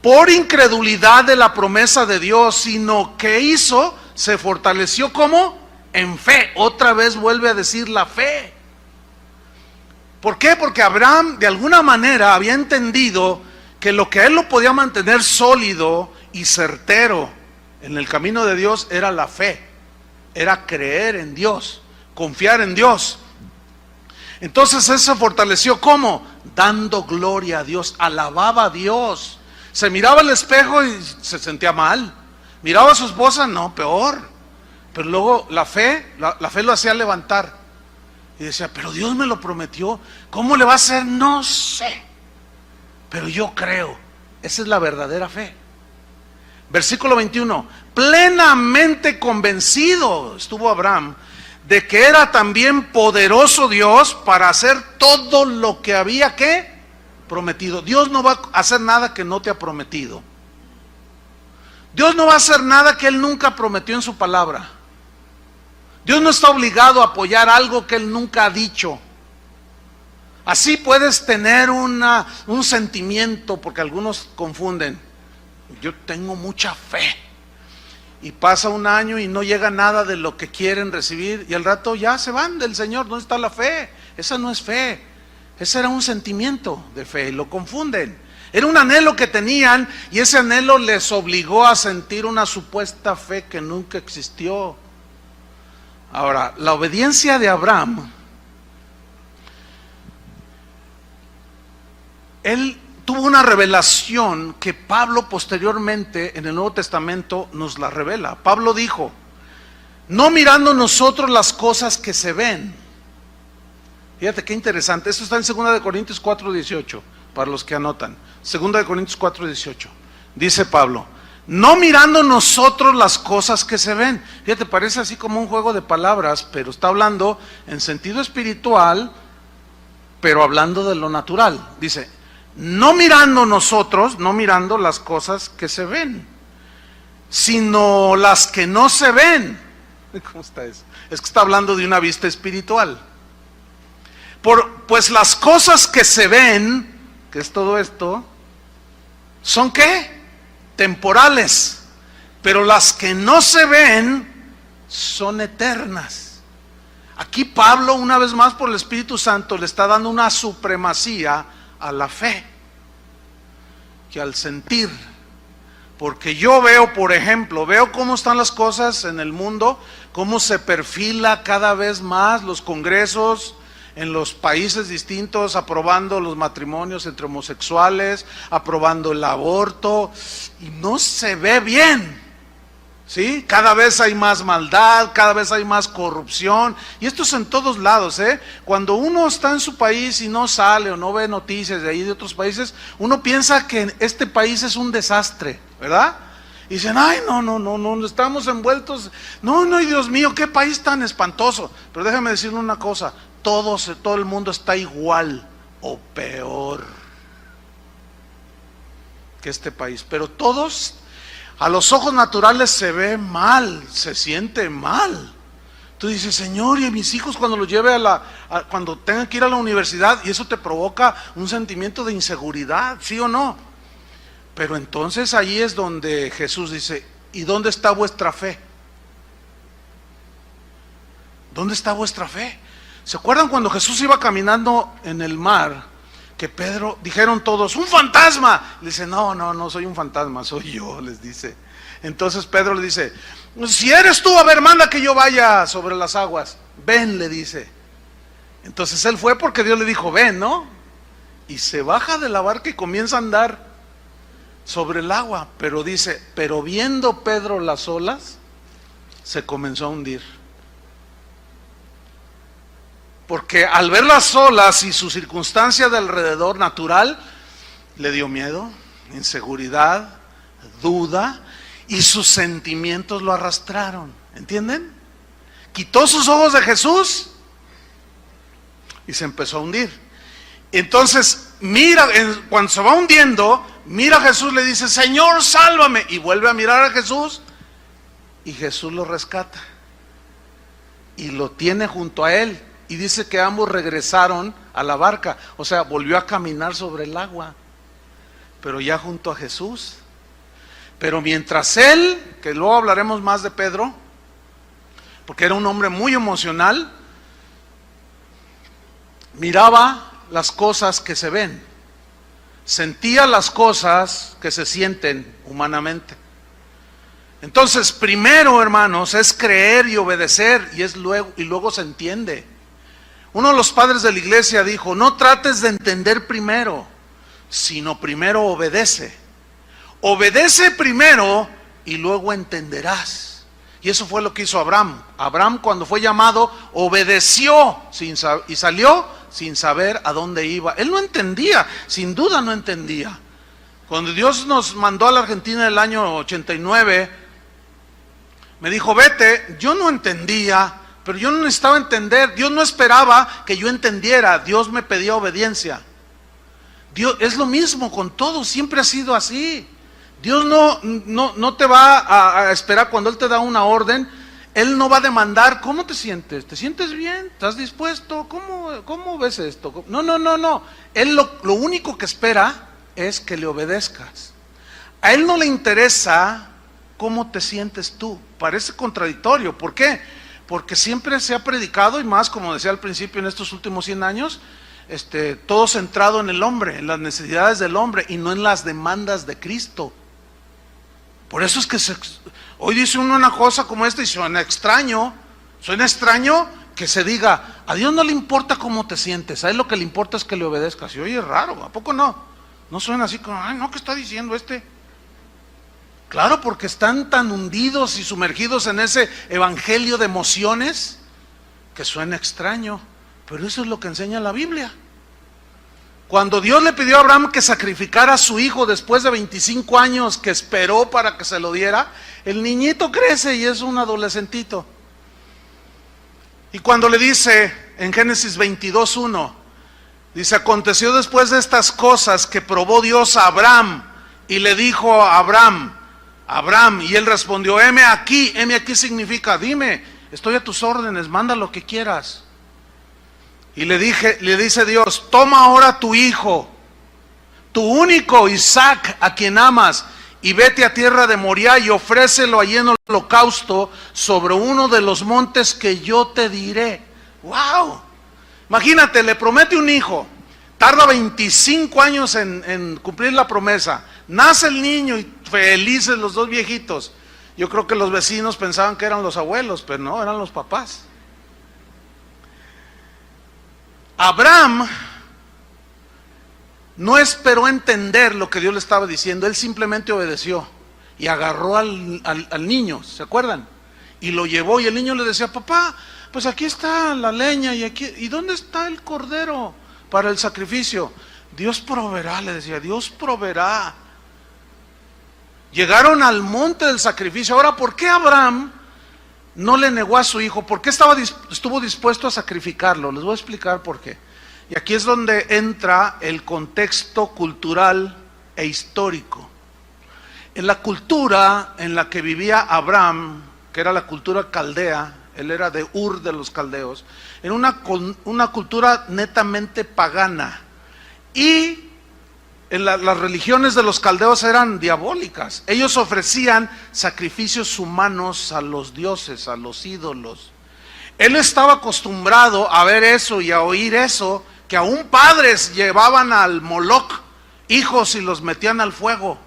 S1: por incredulidad de la promesa de Dios, sino que hizo, se fortaleció ¿cómo? En fe. Otra vez vuelve a decir la fe. ¿Por qué? Porque Abraham de alguna manera había entendido que lo que a él lo podía mantener sólido y certero en el camino de Dios era la fe, era creer en Dios, confiar en Dios. Entonces él se fortaleció ¿cómo? Dando gloria a Dios, alababa a Dios. Se miraba al espejo y se sentía mal. Miraba a su esposa, no, peor. Pero luego la fe lo hacía levantar. Y decía, pero Dios me lo prometió. ¿Cómo le va a hacer? No sé. Pero yo creo. Esa es la verdadera fe. Versículo 21. Plenamente convencido estuvo Abraham de que era también poderoso Dios para hacer todo lo que había que prometido. Dios no va a hacer nada que no te ha prometido. Dios no va a hacer nada que Él nunca prometió en su palabra. Dios no está obligado a apoyar algo que Él nunca ha dicho. Así puedes tener un sentimiento, porque algunos confunden. Yo tengo mucha fe. Y pasa un año y no llega nada de lo que quieren recibir. Y al rato ya se van del Señor. ¿Dónde está la fe? Esa no es fe. Ese era un sentimiento de fe. Lo confunden. Era un anhelo que tenían y ese anhelo les obligó a sentir una supuesta fe que nunca existió. Ahora, la obediencia de Abraham, él tuvo una revelación que Pablo posteriormente en el Nuevo Testamento nos la revela. Pablo dijo, no mirando nosotros las cosas que se ven. Fíjate qué interesante, esto está en 2 Corintios 4:18, para los que anotan. 2 Corintios 4:18, dice Pablo, no mirando nosotros las cosas que se ven. Fíjate, parece así como un juego de palabras, pero está hablando en sentido espiritual, pero hablando de lo natural. Dice, no mirando nosotros, no mirando las cosas que se ven, sino las que no se ven. ¿Cómo está eso? Es que está hablando de una vista espiritual. Pues las cosas que se ven, que es todo esto, ¿son qué? Temporales. Pero las que no se ven son eternas. Aquí Pablo, una vez más por el Espíritu Santo, le está dando una supremacía a la fe que al sentir. Porque yo veo, por ejemplo, veo cómo están las cosas en el mundo, cómo se perfila cada vez más los congresos en los países distintos, aprobando los matrimonios entre homosexuales, aprobando el aborto, y no se ve bien, ¿sí? Cada vez hay más maldad, cada vez hay más corrupción, y esto es en todos lados, ¿eh? Cuando uno está en su país y no sale o no ve noticias de ahí de otros países, uno piensa que este país es un desastre, ¿verdad? Y dicen, ay, no, estamos envueltos, no, Dios mío, qué país tan espantoso. Pero déjame decirle una cosa, todo el mundo está igual o peor que este país, pero todos a los ojos naturales se ve mal, se siente mal. Tú dices, Señor, y a mis hijos cuando los lleve cuando tengan que ir a la universidad, y eso te provoca un sentimiento de inseguridad, ¿sí o no? Pero entonces ahí es donde Jesús dice, ¿y dónde está vuestra fe? ¿Dónde está vuestra fe? ¿Se acuerdan cuando Jesús iba caminando en el mar? Que Pedro, dijeron todos, ¡un fantasma! Le dice, no soy un fantasma, soy yo, les dice. Entonces Pedro le dice, si eres tú, a ver, manda que yo vaya sobre las aguas. Ven, le dice. Entonces él fue porque Dios le dijo, ven, ¿no? Y se baja de la barca y comienza a andar sobre el agua. Pero dice, pero viendo Pedro las olas, se comenzó a hundir. Porque al ver las olas y su circunstancia de alrededor natural, le dio miedo, inseguridad, duda, y sus sentimientos lo arrastraron. ¿Entienden? quitó sus ojos de Jesús y se empezó a hundir. Entonces, mira, cuando se va hundiendo, mira a Jesús, le dice, Señor, sálvame. Y vuelve a mirar a Jesús y Jesús lo rescata. Y lo tiene junto a él. Y dice que ambos regresaron a la barca. O sea, volvió a caminar sobre el agua. Pero ya junto a Jesús. Pero mientras él, que luego hablaremos más de Pedro, porque era un hombre muy emocional, miraba las cosas que se ven, sentía las cosas que se sienten humanamente. Entonces, primero, hermanos, es creer y obedecer, y luego se entiende. Uno de los padres de la iglesia dijo, no trates de entender primero, sino primero obedece. Obedece primero y luego entenderás. Y eso fue lo que hizo Abraham. Abraham, cuando fue llamado, obedeció y salió sin saber a dónde iba. Él no entendía, sin duda no entendía. Cuando Dios nos mandó a la Argentina en el año 89, me dijo, vete. Yo no entendía, pero yo no necesitaba entender. Dios no esperaba que yo entendiera. Dios me pedía obediencia. Dios, es lo mismo con todo, siempre ha sido así. Dios no te va a esperar cuando Él te da una orden. Él no va a demandar, ¿cómo te sientes? ¿Te sientes bien? ¿Estás dispuesto? ¿Cómo ves esto? No. Él lo único que espera es que le obedezcas. A Él no le interesa cómo te sientes tú. Parece contradictorio. ¿Por qué? Porque siempre se ha predicado, y más, como decía al principio, en estos últimos 100 años, todo centrado en el hombre, en las necesidades del hombre, y no en las demandas de Cristo. Por eso es que hoy dice uno una cosa como esta y suena extraño que se diga, a Dios no le importa cómo te sientes, a Él lo que le importa es que le obedezcas. Y oye, es raro, ¿a poco no? No suena así como, ay, no, ¿qué está diciendo este? Claro, porque están tan hundidos y sumergidos en ese evangelio de emociones que suena extraño, pero eso es lo que enseña la Biblia. Cuando Dios le pidió a Abraham que sacrificara a su hijo después de 25 años que esperó para que se lo diera, el niñito crece y es un adolescentito. Y cuando le dice en Génesis 22:1, dice, aconteció después de estas cosas que probó Dios a Abraham y le dijo a Abraham, y él respondió, heme aquí significa, dime, estoy a tus órdenes, manda lo que quieras. Y le dice Dios, toma ahora tu hijo, tu único Isaac, a quien amas, y vete a tierra de Moriah y ofrécelo allí en holocausto sobre uno de los montes que yo te diré. ¡Wow! Imagínate, le promete un hijo, tarda 25 años en cumplir la promesa, nace el niño y felices los dos viejitos. Yo creo que los vecinos pensaban que eran los abuelos, pero no, eran los papás. Abraham no esperó entender lo que Dios le estaba diciendo, él simplemente obedeció y agarró al niño, ¿se acuerdan? Y lo llevó y el niño le decía, papá, pues aquí está la leña ¿y dónde está el cordero para el sacrificio? Dios proveerá, le decía, Dios proveerá. Llegaron al monte del sacrificio. Ahora, ¿por qué Abraham no le negó a su hijo? ¿Por qué estuvo dispuesto a sacrificarlo? Les voy a explicar por qué. Y aquí es donde entra el contexto cultural e histórico. En la cultura en la que vivía Abraham, que era la cultura caldea, él era de Ur de los caldeos, era una cultura netamente pagana. Y las religiones de los caldeos eran diabólicas. Ellos ofrecían sacrificios humanos a los dioses, a los ídolos. Él estaba acostumbrado a ver eso y a oír eso, que aún padres llevaban al Moloch hijos y los metían al fuego.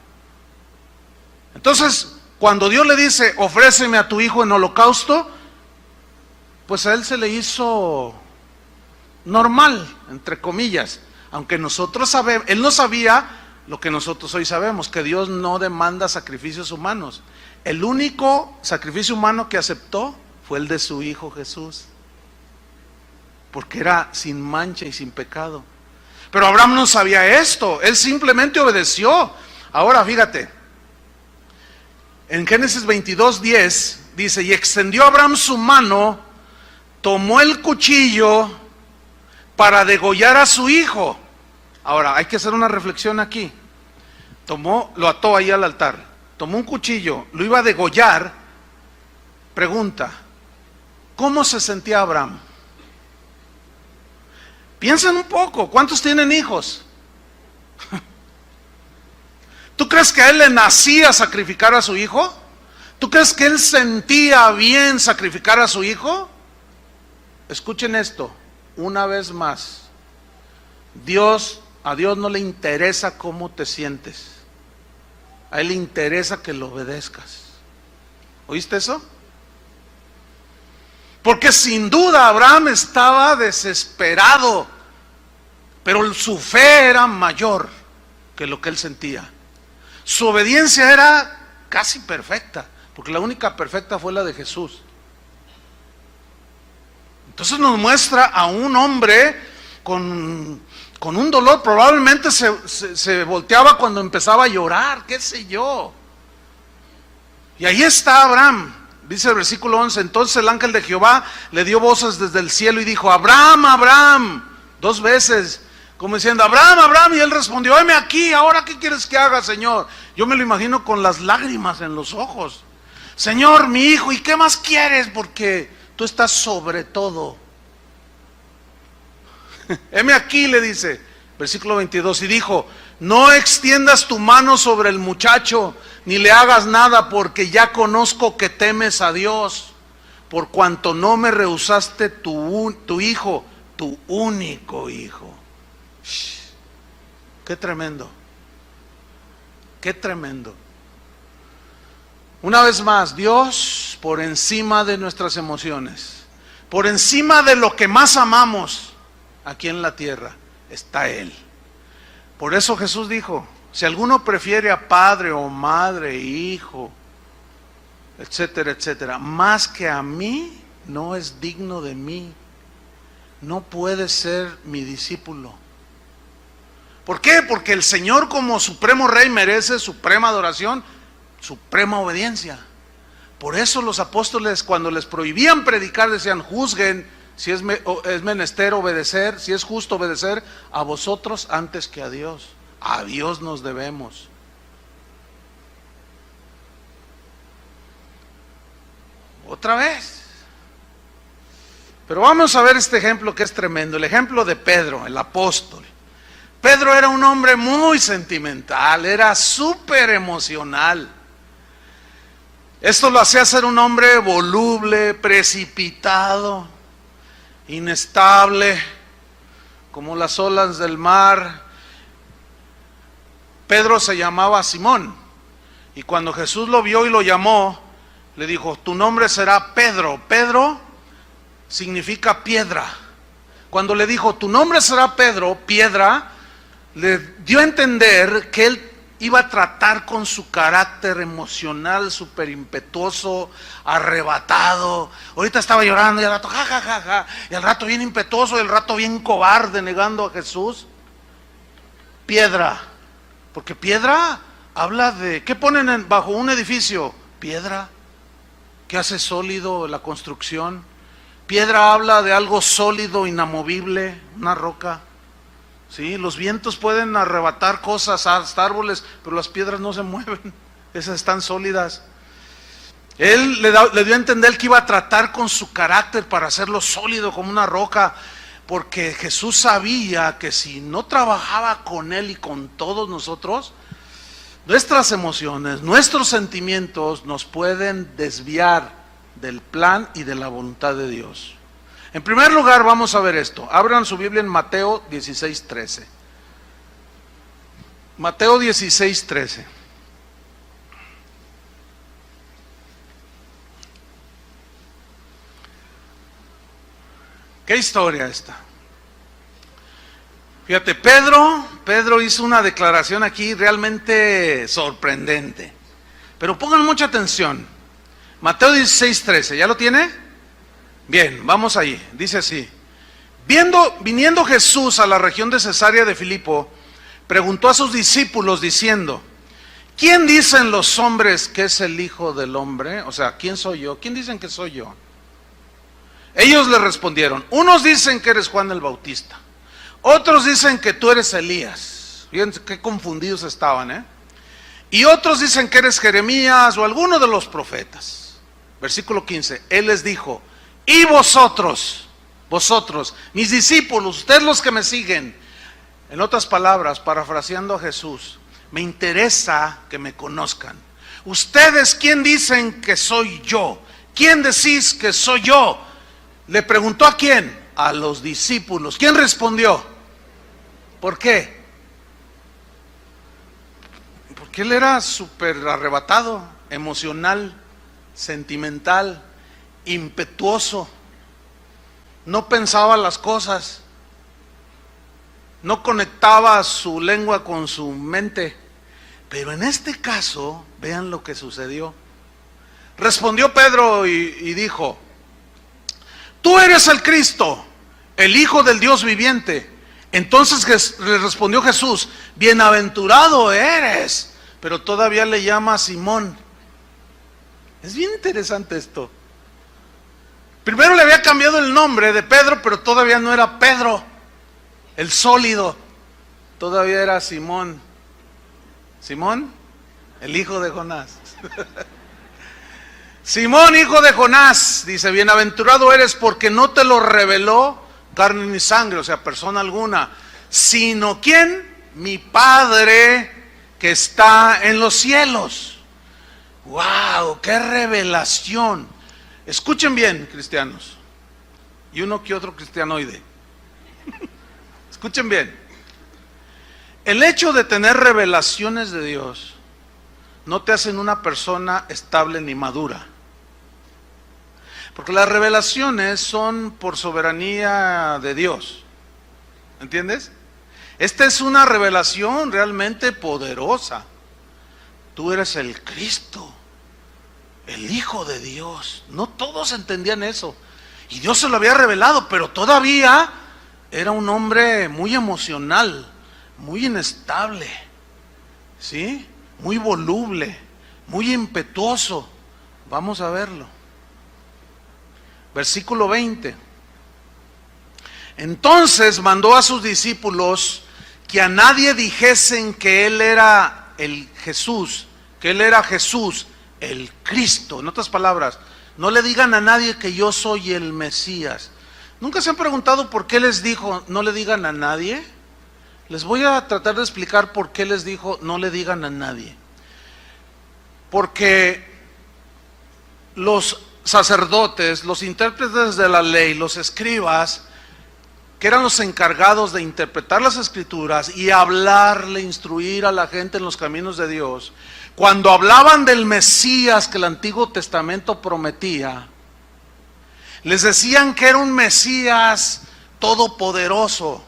S1: Entonces, cuando Dios le dice, ofréceme a tu hijo en holocausto, pues a él se le hizo normal, entre comillas. Aunque nosotros sabemos, él no sabía lo que nosotros hoy sabemos, que Dios no demanda sacrificios humanos. El único sacrificio humano que aceptó fue el de su hijo Jesús, porque era sin mancha y sin pecado. Pero Abraham no sabía esto, él simplemente obedeció. Ahora fíjate, en Génesis 22:10 dice, y extendió Abraham su mano tomó el cuchillo para degollar a su hijo. Ahora, hay que hacer una reflexión aquí. Lo ató ahí al altar, tomó un cuchillo, lo iba a degollar. Pregunta, ¿cómo se sentía Abraham? Piensen un poco, ¿cuántos tienen hijos? ¿Tú crees que a él le nacía sacrificar a su hijo? ¿Tú crees que él sentía bien sacrificar a su hijo? Escuchen esto, una vez más. A Dios no le interesa cómo te sientes. A él le interesa que lo obedezcas. ¿Oíste eso? Porque sin duda Abraham estaba desesperado, pero su fe era mayor que lo que él sentía. Su obediencia era casi perfecta, porque la única perfecta fue la de Jesús. Entonces nos muestra a un hombre con un dolor, probablemente se volteaba cuando empezaba a llorar, qué sé yo. Y ahí está Abraham, dice el versículo 11, entonces el ángel de Jehová le dio voces desde el cielo y dijo, Abraham, Abraham, 2 veces, como diciendo, Abraham, Abraham, y él respondió, heme aquí, ahora qué quieres que haga, Señor. Yo me lo imagino con las lágrimas en los ojos. Señor, mi hijo, ¿y qué más quieres? Porque tú estás sobre todo. Heme aquí, le dice, versículo 22, y dijo, no extiendas tu mano sobre el muchacho, ni le hagas nada, porque ya conozco que temes a Dios, por cuanto no me rehusaste tu hijo, tu único hijo. Qué tremendo, qué tremendo. Una vez más, Dios por encima de nuestras emociones, por encima de lo que más amamos aquí en la tierra, está Él. Por eso Jesús dijo, si alguno prefiere a padre o madre, hijo, etcétera, etcétera, más que a mí, no es digno de mí, no puede ser mi discípulo. ¿Por qué? Porque el Señor como supremo Rey merece suprema adoración, suprema obediencia. Por eso los apóstoles cuando les prohibían predicar decían, juzguen si es menester obedecer, si es justo obedecer a vosotros antes que a Dios. A Dios nos debemos. Otra vez. Pero vamos a ver este ejemplo que es tremendo, el ejemplo de Pedro, el apóstol. Pedro era un hombre muy sentimental, era súper emocional. Esto lo hacía ser un hombre voluble, precipitado, inestable, como las olas del mar. Pedro se llamaba Simón, y cuando Jesús lo vio y lo llamó, le dijo, tu nombre será Pedro. Pedro significa piedra. Cuando le dijo, tu nombre será Pedro, piedra, le dio a entender que él iba a tratar con su carácter emocional súper impetuoso, arrebatado. Ahorita estaba llorando y al rato ja, ja, ja, ja, y al rato bien impetuoso y al rato bien cobarde negando a Jesús. Piedra, porque piedra habla de, ¿qué ponen bajo un edificio? Piedra, ¿qué hace sólido la construcción? Piedra habla de algo sólido, inamovible, una roca. Sí, los vientos pueden arrebatar cosas, hasta árboles, pero las piedras no se mueven, esas están sólidas. Él le dio a entender que iba a tratar con su carácter para hacerlo sólido como una roca, porque Jesús sabía que si no trabajaba con él y con todos nosotros, nuestras emociones, nuestros sentimientos nos pueden desviar del plan y de la voluntad de Dios. En primer lugar vamos a ver esto. Abran su Biblia en Mateo 16:13. Mateo 16:13. ¿Qué historia esta? Fíjate, Pedro hizo una declaración aquí realmente sorprendente. Pero pongan mucha atención. Mateo 16:13, ¿ya lo tiene? Bien, vamos ahí, dice así. Viniendo Jesús a la región de Cesarea de Filipo, preguntó a sus discípulos diciendo, ¿quién dicen los hombres que es el Hijo del Hombre? O sea, ¿quién soy yo? ¿Quién dicen que soy yo? Ellos le respondieron: unos dicen que eres Juan el Bautista, otros dicen que tú eres Elías. Fíjense qué confundidos estaban, y otros dicen que eres Jeremías o alguno de los profetas. Versículo 15, Él les dijo: y vosotros, mis discípulos, ustedes los que me siguen. En otras palabras, parafraseando a Jesús, me interesa que me conozcan. Ustedes, ¿quién dicen que soy yo? ¿Quién decís que soy yo? Le preguntó a quién, a los discípulos. ¿Quién respondió? ¿Por qué? Porque él era súper arrebatado, emocional, sentimental, impetuoso. No pensaba las cosas, no conectaba su lengua con su mente. Pero en este caso, vean lo que sucedió. Respondió Pedro y dijo: tú eres el Cristo, el Hijo del Dios viviente. Entonces le respondió Jesús: bienaventurado eres. Pero todavía le llama Simón. Es bien interesante esto. Primero le había cambiado el nombre de Pedro, pero todavía no era Pedro, el sólido. Todavía era Simón. Simón, el hijo de Jonás. Simón, hijo de Jonás, dice: bienaventurado eres porque no te lo reveló carne ni sangre, o sea, persona alguna, sino ¿quién? Mi Padre que está en los cielos. ¡Wow! ¡Qué revelación! Escuchen bien, cristianos, y uno que otro cristianoide. Escuchen bien. El hecho de tener revelaciones de Dios no te hacen una persona estable ni madura. Porque las revelaciones son por soberanía de Dios. ¿Entiendes? Esta es una revelación realmente poderosa. Tú eres el Cristo, el Hijo de Dios. No todos entendían eso. Y Dios se lo había revelado, pero todavía era un hombre muy emocional, muy inestable, ¿sí? Muy voluble, muy impetuoso. Vamos a verlo. Versículo 20. Entonces mandó a sus discípulos que a nadie dijesen que él era el Jesús, que él era Jesús, el Cristo. En otras palabras, no le digan a nadie que yo soy el Mesías. ¿Nunca se han preguntado por qué les dijo no le digan a nadie? Les voy a tratar de explicar por qué les dijo no le digan a nadie. Porque los sacerdotes, los intérpretes de la ley, los escribas, que eran los encargados de interpretar las escrituras y hablarle, instruir a la gente en los caminos de Dios, cuando hablaban del Mesías que el Antiguo Testamento prometía, les decían que era un Mesías todopoderoso,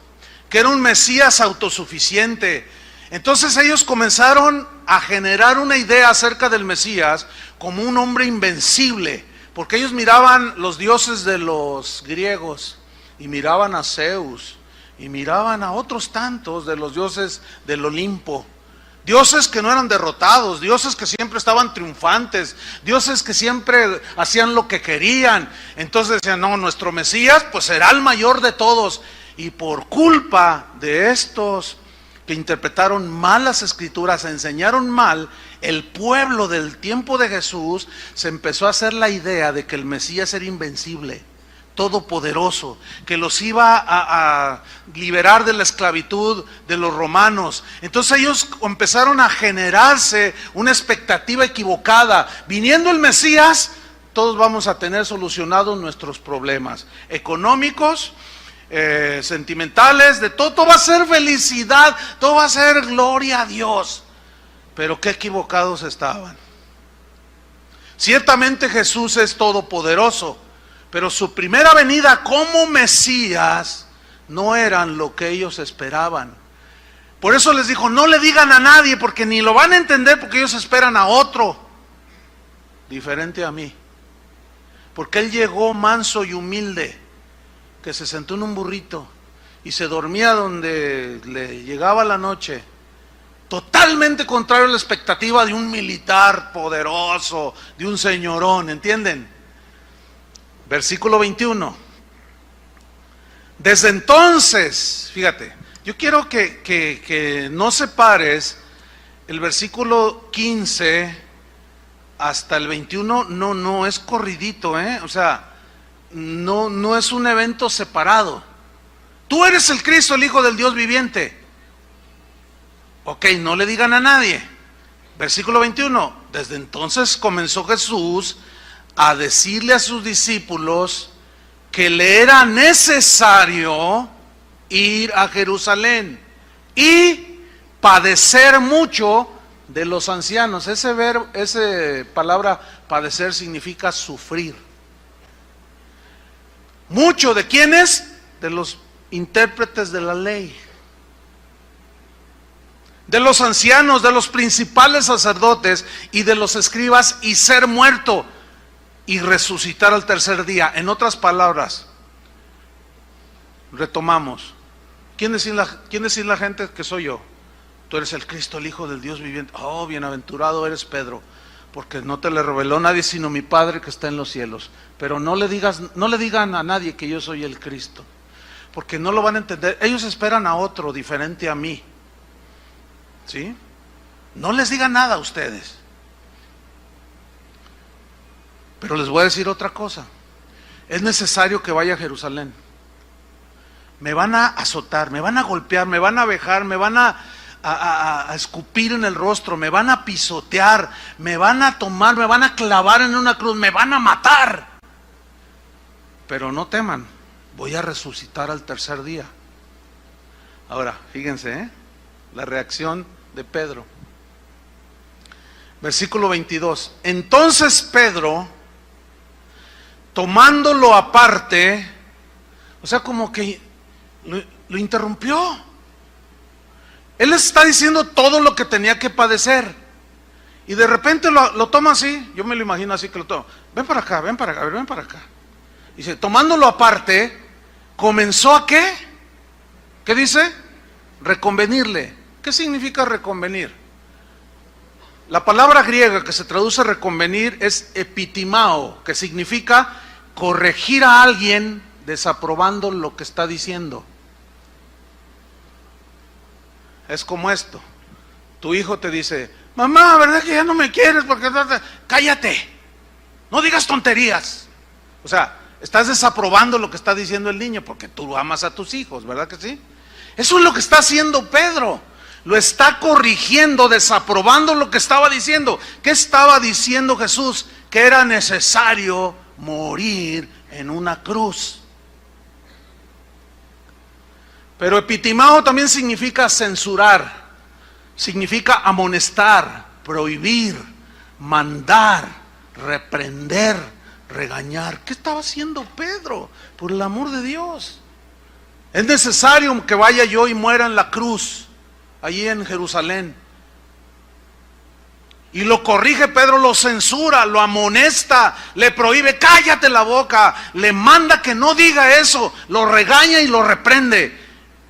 S1: que era un Mesías autosuficiente. Entonces ellos comenzaron a generar una idea acerca del Mesías como un hombre invencible, porque ellos miraban los dioses de los griegos, y miraban a Zeus, y miraban a otros tantos de los dioses del Olimpo. Dioses que no eran derrotados, dioses que siempre estaban triunfantes, dioses que siempre hacían lo que querían. Entonces decían, no, nuestro Mesías pues será el mayor de todos. Y por culpa de estos que interpretaron mal las escrituras, enseñaron mal, el pueblo del tiempo de Jesús se empezó a hacer la idea de que el Mesías era invencible, todopoderoso, que los iba a liberar de la esclavitud de los romanos. Entonces ellos empezaron a generarse una expectativa equivocada. Viniendo el Mesías, todos vamos a tener solucionados nuestros problemas económicos, sentimentales, de todo. Todo va a ser felicidad, todo va a ser gloria a Dios. Pero qué equivocados estaban. Ciertamente Jesús es todopoderoso, pero su primera venida como Mesías no eran lo que ellos esperaban. Por eso les dijo, no le digan a nadie, porque ni lo van a entender, porque ellos esperan a otro diferente a mí. Porque Él llegó manso y humilde, que se sentó en un burrito y se dormía donde le llegaba la noche. Totalmente contrario a la expectativa de un militar poderoso, de un señorón, ¿entienden? Versículo 21. Desde entonces, fíjate, yo quiero que no separes el versículo 15 hasta el 21, no es corridito, o sea, no es un evento separado. Tú eres el Cristo, el Hijo del Dios viviente. Ok, no le digan a nadie. Versículo 21, desde entonces comenzó Jesús a decirle a sus discípulos que le era necesario ir a Jerusalén y padecer mucho de los ancianos. Esa palabra padecer significa sufrir. ¿Mucho de quiénes? De los intérpretes de la ley, de los ancianos, de los principales sacerdotes y de los escribas, y ser muerto y resucitar al tercer día. En otras palabras, retomamos. ¿Quién es la gente que soy yo? Tú eres el Cristo, el Hijo del Dios viviente. Oh, bienaventurado eres, Pedro, porque no te le reveló nadie sino mi Padre que está en los cielos. Pero no le digan a nadie que yo soy el Cristo, porque no lo van a entender. Ellos esperan a otro diferente a mí. ¿Sí? No les digan nada a ustedes. Pero les voy a decir otra cosa. Es necesario que vaya a Jerusalén. Me van a azotar, me van a golpear, me van a vejar, me van a escupir en el rostro, me van a pisotear, me van a tomar, me van a clavar en una cruz, me van a matar. Pero no teman, voy a resucitar al tercer día. Ahora, fíjense, la reacción de Pedro. Versículo 22. Entonces Pedro, tomándolo aparte, o sea, como que lo interrumpió. Él les está diciendo todo lo que tenía que padecer, y de repente lo toma así. Yo me lo imagino así, que lo toma. Ven para acá, ven para acá, a ver, ven para acá. Dice, tomándolo aparte, comenzó a ¿qué? ¿Qué dice? Reconvenirle. ¿Qué significa reconvenir? La palabra griega que se traduce reconvenir es epitimao, que significa corregir a alguien desaprobando lo que está diciendo. Es como esto. Tu hijo te dice, mamá, ¿verdad que ya no me quieres? Porque cállate, no digas tonterías. O sea, estás desaprobando lo que está diciendo el niño, porque tú amas a tus hijos, ¿verdad que sí? Eso es lo que está haciendo Pedro. Lo está corrigiendo, desaprobando lo que estaba diciendo. ¿Qué estaba diciendo Jesús? Que era necesario morir en una cruz. Pero epitimao también significa censurar, significa amonestar, prohibir, mandar, reprender, regañar. ¿Qué estaba haciendo Pedro? Por el amor de Dios. Es necesario que vaya yo y muera en la cruz, allí en Jerusalén. Y lo corrige Pedro, lo censura, lo amonesta, le prohíbe, cállate la boca, le manda que no diga eso, lo regaña y lo reprende,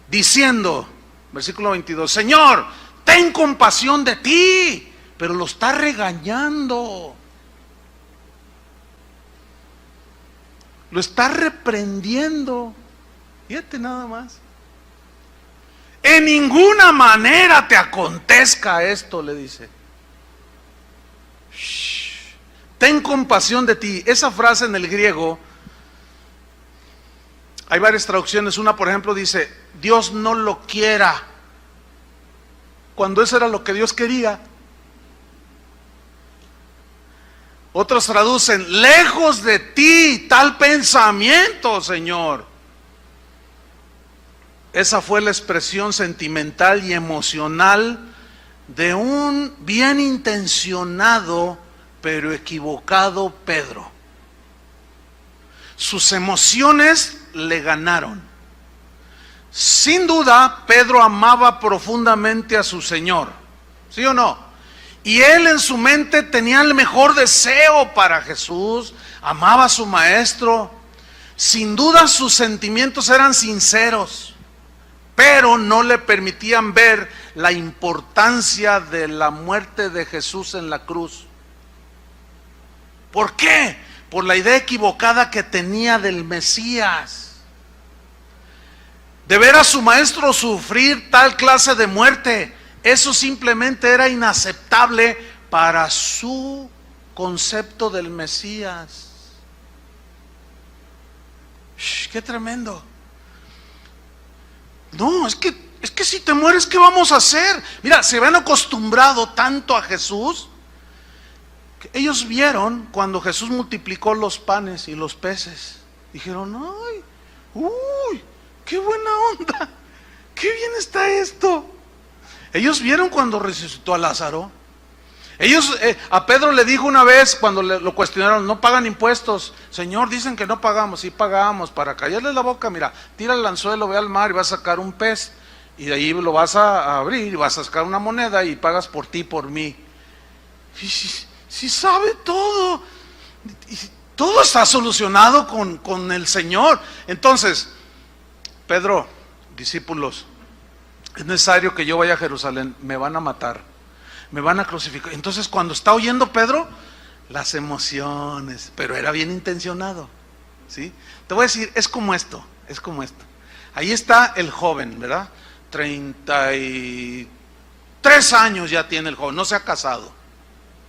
S1: diciendo, versículo 22, Señor, ten compasión de ti, pero lo está regañando, lo está reprendiendo. Fíjate nada más. En ninguna manera te acontezca esto, le dice. Ten compasión de ti. Esa frase en el griego, hay varias traducciones. Una, por ejemplo, dice, Dios no lo quiera, cuando eso era lo que Dios quería. Otros traducen, lejos de ti tal pensamiento, Señor. Esa fue la expresión sentimental y emocional de un bien intencionado pero equivocado Pedro. Sus emociones le ganaron. Sin duda, Pedro amaba profundamente a su Señor, ¿sí o no? Y él en su mente tenía el mejor deseo para Jesús, amaba a su maestro. Sin duda sus sentimientos eran sinceros, pero no le permitían ver la importancia de la muerte de Jesús en la cruz. ¿Por qué? por la idea equivocada que tenía del Mesías. De ver a su maestro sufrir tal clase de muerte, eso simplemente era inaceptable para su concepto del Mesías. ¡Qué tremendo! No, es que si te mueres, ¿qué vamos a hacer? Mira, se habían acostumbrado tanto a Jesús, que ellos vieron cuando Jesús multiplicó los panes y los peces. Dijeron, ¡ay! ¡Uy! ¡Qué buena onda! ¡Qué bien está esto! Ellos vieron cuando resucitó a Lázaro. Ellos, a Pedro le dijo una vez cuando lo cuestionaron, no pagan impuestos. Señor, dicen que no pagamos. Sí pagamos. Para callarle la boca, mira, tira el anzuelo, ve al mar y vas a sacar un pez. Y de ahí lo vas a abrir y vas a sacar una moneda y pagas por ti, por mí. Si sabe todo. Y todo está solucionado con el Señor. Entonces, Pedro, discípulos, es necesario que yo vaya a Jerusalén. Me van a matar. Me van a crucificar. Entonces cuando está oyendo Pedro, las emociones, pero era bien intencionado, ¿sí? Te voy a decir, es como esto. Ahí está el joven, ¿verdad? 33 años ya tiene el joven, no se ha casado.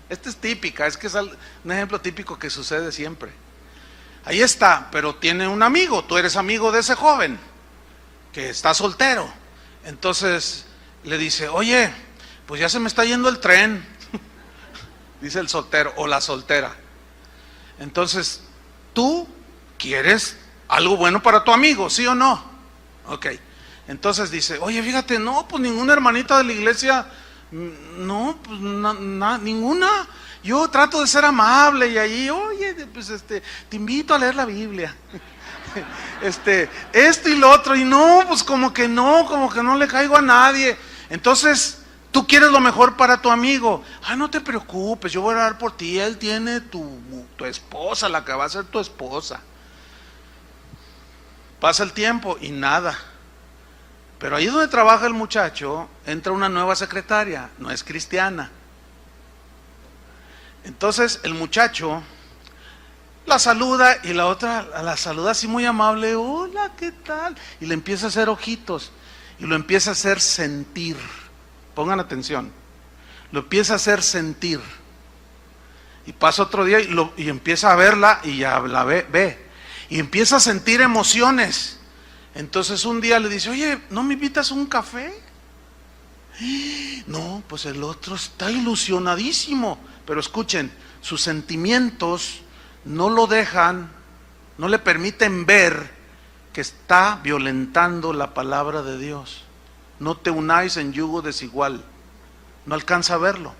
S1: Esta es típica, es que es un ejemplo típico que sucede siempre. Ahí está, pero tiene un amigo, tú eres amigo de ese joven, que está soltero. Entonces le dice, oye, pues ya se me está yendo el tren, dice el soltero o la soltera. Entonces, ¿tú quieres algo bueno para tu amigo, sí o no? Ok. Entonces dice, oye, fíjate, no, pues ninguna hermanita de la iglesia, no, pues ninguna. Yo trato de ser amable y ahí, oye, pues te invito a leer la Biblia. Esto y lo otro, y no, pues como que no le caigo a nadie. Entonces, tú quieres lo mejor para tu amigo. No te preocupes, yo voy a orar por ti. Él tiene tu esposa, la que va a ser tu esposa. Pasa el tiempo y nada. Pero ahí donde trabaja el muchacho, entra una nueva secretaria, no es cristiana. Entonces el muchacho la saluda y la otra la saluda así muy amable. Hola, ¿qué tal? Y le empieza a hacer ojitos y lo empieza a hacer sentir. Pongan atención, lo empieza a hacer sentir. Y pasa otro día y empieza a verla y ya la ve. Y empieza a sentir emociones. Entonces un día le dice, oye, ¿no me invitas a un café? No, pues el otro está ilusionadísimo. Pero escuchen, sus sentimientos no lo dejan, no le permiten ver que está violentando la palabra de Dios. No te unáis en yugo desigual. No alcanza a verlo.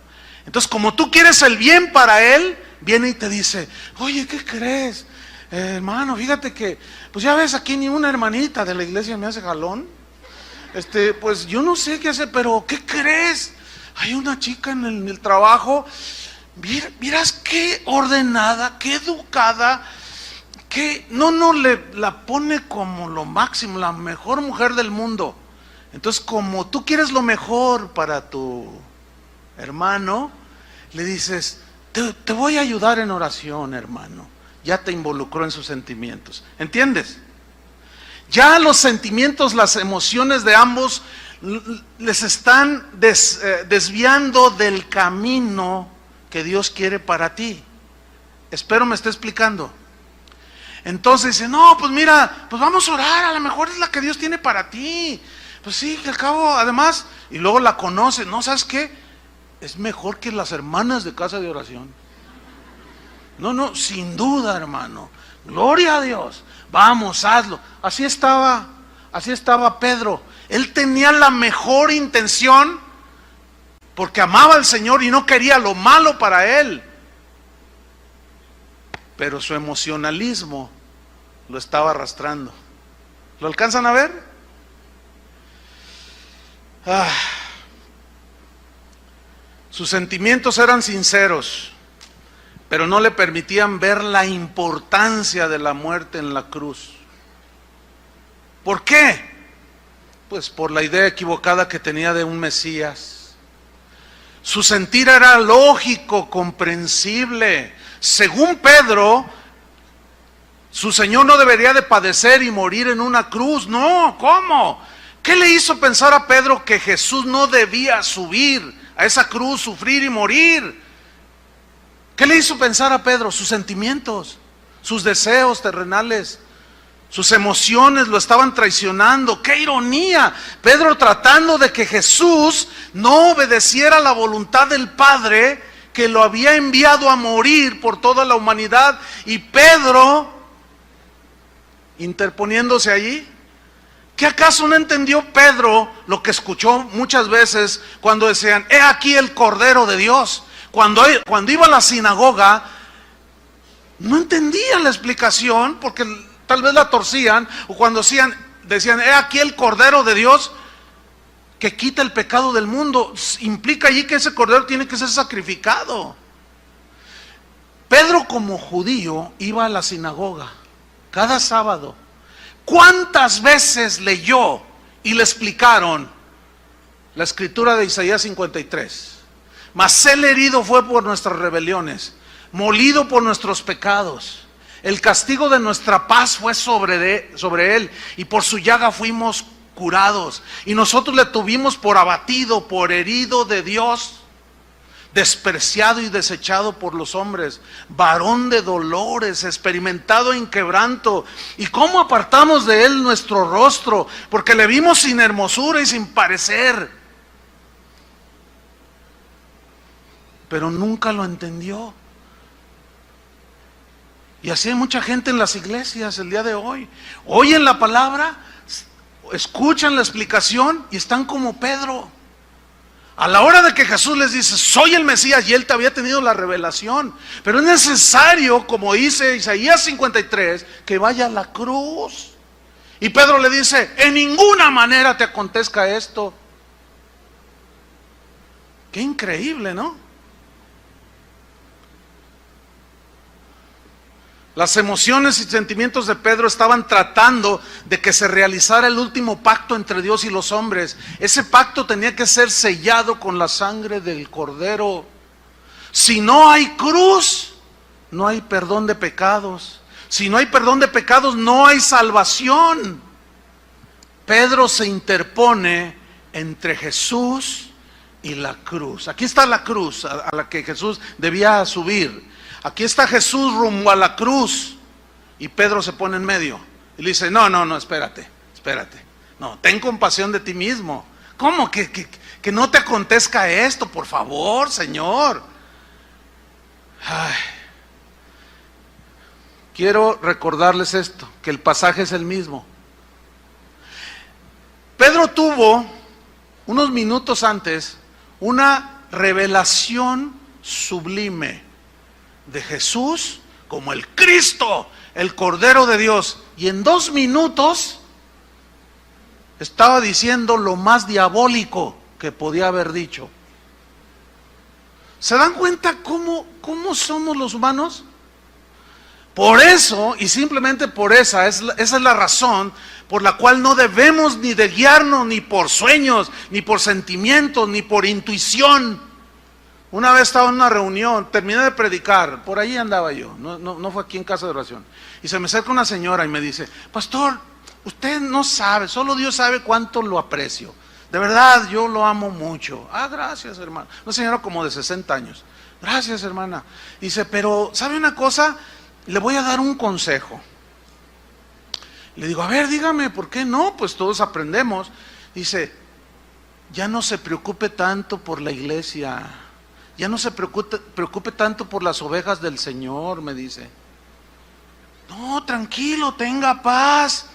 S1: Entonces, como tú quieres el bien para él, viene y te dice, oye, ¿qué crees? Hermano, fíjate que, pues ya ves, aquí ni una hermanita de la iglesia me hace jalón. Pues yo no sé qué hacer, pero ¿qué crees? Hay una chica en el trabajo, miras qué ordenada, qué educada, que la pone como lo máximo, la mejor mujer del mundo. Entonces, como tú quieres lo mejor para tu hermano, le dices, te voy a ayudar en oración, hermano. Ya te involucró en sus sentimientos. ¿Entiendes? Ya los sentimientos, las emociones de ambos les están desviando del camino que Dios quiere para ti. Espero me esté explicando. Entonces dice, no, pues mira, pues vamos a orar, a lo mejor es la que Dios tiene para ti. Pues sí, que al cabo, además, y luego la conoce, ¿no? ¿Sabes qué? Es mejor que las hermanas de casa de oración. No, sin duda, hermano. Gloria a Dios. Vamos, hazlo. Así estaba Pedro. Él tenía la mejor intención porque amaba al Señor y no quería lo malo para él. Pero su emocionalismo lo estaba arrastrando. ¿Lo alcanzan a ver? Sus sentimientos eran sinceros, pero no le permitían ver la importancia de la muerte en la cruz. ¿Por qué? Pues por la idea equivocada que tenía de un Mesías. Su sentir era lógico, comprensible. Según Pedro, Su Señor no debería de padecer y morir en una cruz. No, ¿cómo? ¿Qué le hizo pensar a Pedro que Jesús no debía subir a esa cruz, sufrir y morir? ¿Qué le hizo pensar a Pedro? Sus sentimientos, sus deseos terrenales, sus emociones lo estaban traicionando. ¡Qué ironía! Pedro tratando de que Jesús no obedeciera la voluntad del Padre, que lo había enviado a morir por toda la humanidad, y Pedro interponiéndose allí. ¿Qué acaso no entendió Pedro lo que escuchó muchas veces cuando decían, he aquí el Cordero de Dios? Cuando iba a la sinagoga, no entendía la explicación, porque tal vez la torcían, o cuando decían, he aquí el Cordero de Dios, que quita el pecado del mundo. Implica allí que ese Cordero tiene que ser sacrificado. Pedro, como judío, iba a la sinagoga cada sábado. ¿Cuántas veces leyó y le explicaron la escritura de Isaías 53? Mas él herido fue por nuestras rebeliones, molido por nuestros pecados. El castigo de nuestra paz fue sobre él, y por su llaga fuimos curados. Y nosotros le tuvimos por abatido, por herido de Dios, despreciado y desechado por los hombres, varón de dolores, experimentado en quebranto. ¿Y cómo apartamos de él nuestro rostro? Porque le vimos sin hermosura y sin parecer. Pero nunca lo entendió. Y así hay mucha gente en las iglesias el día de hoy. Oyen la palabra, escuchan la explicación y están como Pedro. A la hora de que Jesús les dice, soy el Mesías, y él te había tenido la revelación, pero es necesario, como dice Isaías 53, que vaya a la cruz. Y Pedro le dice, en ninguna manera te acontezca esto. Qué increíble, ¿no? Las emociones y sentimientos de Pedro estaban tratando de que se realizara el último pacto entre Dios y los hombres. Ese pacto tenía que ser sellado con la sangre del Cordero. Si no hay cruz, no hay perdón de pecados. Si no hay perdón de pecados, no hay salvación. Pedro se interpone entre Jesús y la cruz. Aquí está la cruz a la que Jesús debía subir. Aquí está Jesús rumbo a la cruz, y Pedro se pone en medio y le dice, no, espérate. No, ten compasión de ti mismo. ¿Cómo? Que no te acontezca esto, por favor, Señor. Ay. Quiero recordarles esto, que el pasaje es el mismo. Pedro tuvo, unos minutos antes, una revelación sublime de Jesús como el Cristo, el Cordero de Dios, y en 2 minutos estaba diciendo lo más diabólico que podía haber dicho. ¿Se dan cuenta cómo somos los humanos? Por eso, y simplemente por esa es la razón por la cual no debemos ni de guiarnos ni por sueños, ni por sentimientos, ni por intuición. Una vez estaba en una reunión, terminé de predicar, por ahí andaba yo, no fue aquí en casa de oración, y se me acerca una señora y me dice, pastor, usted no sabe, solo Dios sabe cuánto lo aprecio, de verdad yo lo amo mucho. Ah, gracias, hermano. Una señora como de 60 años, gracias, hermana. Dice, pero ¿sabe una cosa? Le voy a dar un consejo. Le digo, a ver, dígame, ¿por qué no? Pues todos aprendemos. Dice, ya no se preocupe tanto por la iglesia. Ya no se preocupe tanto por las ovejas del Señor, me dice. No, tranquilo, tenga paz.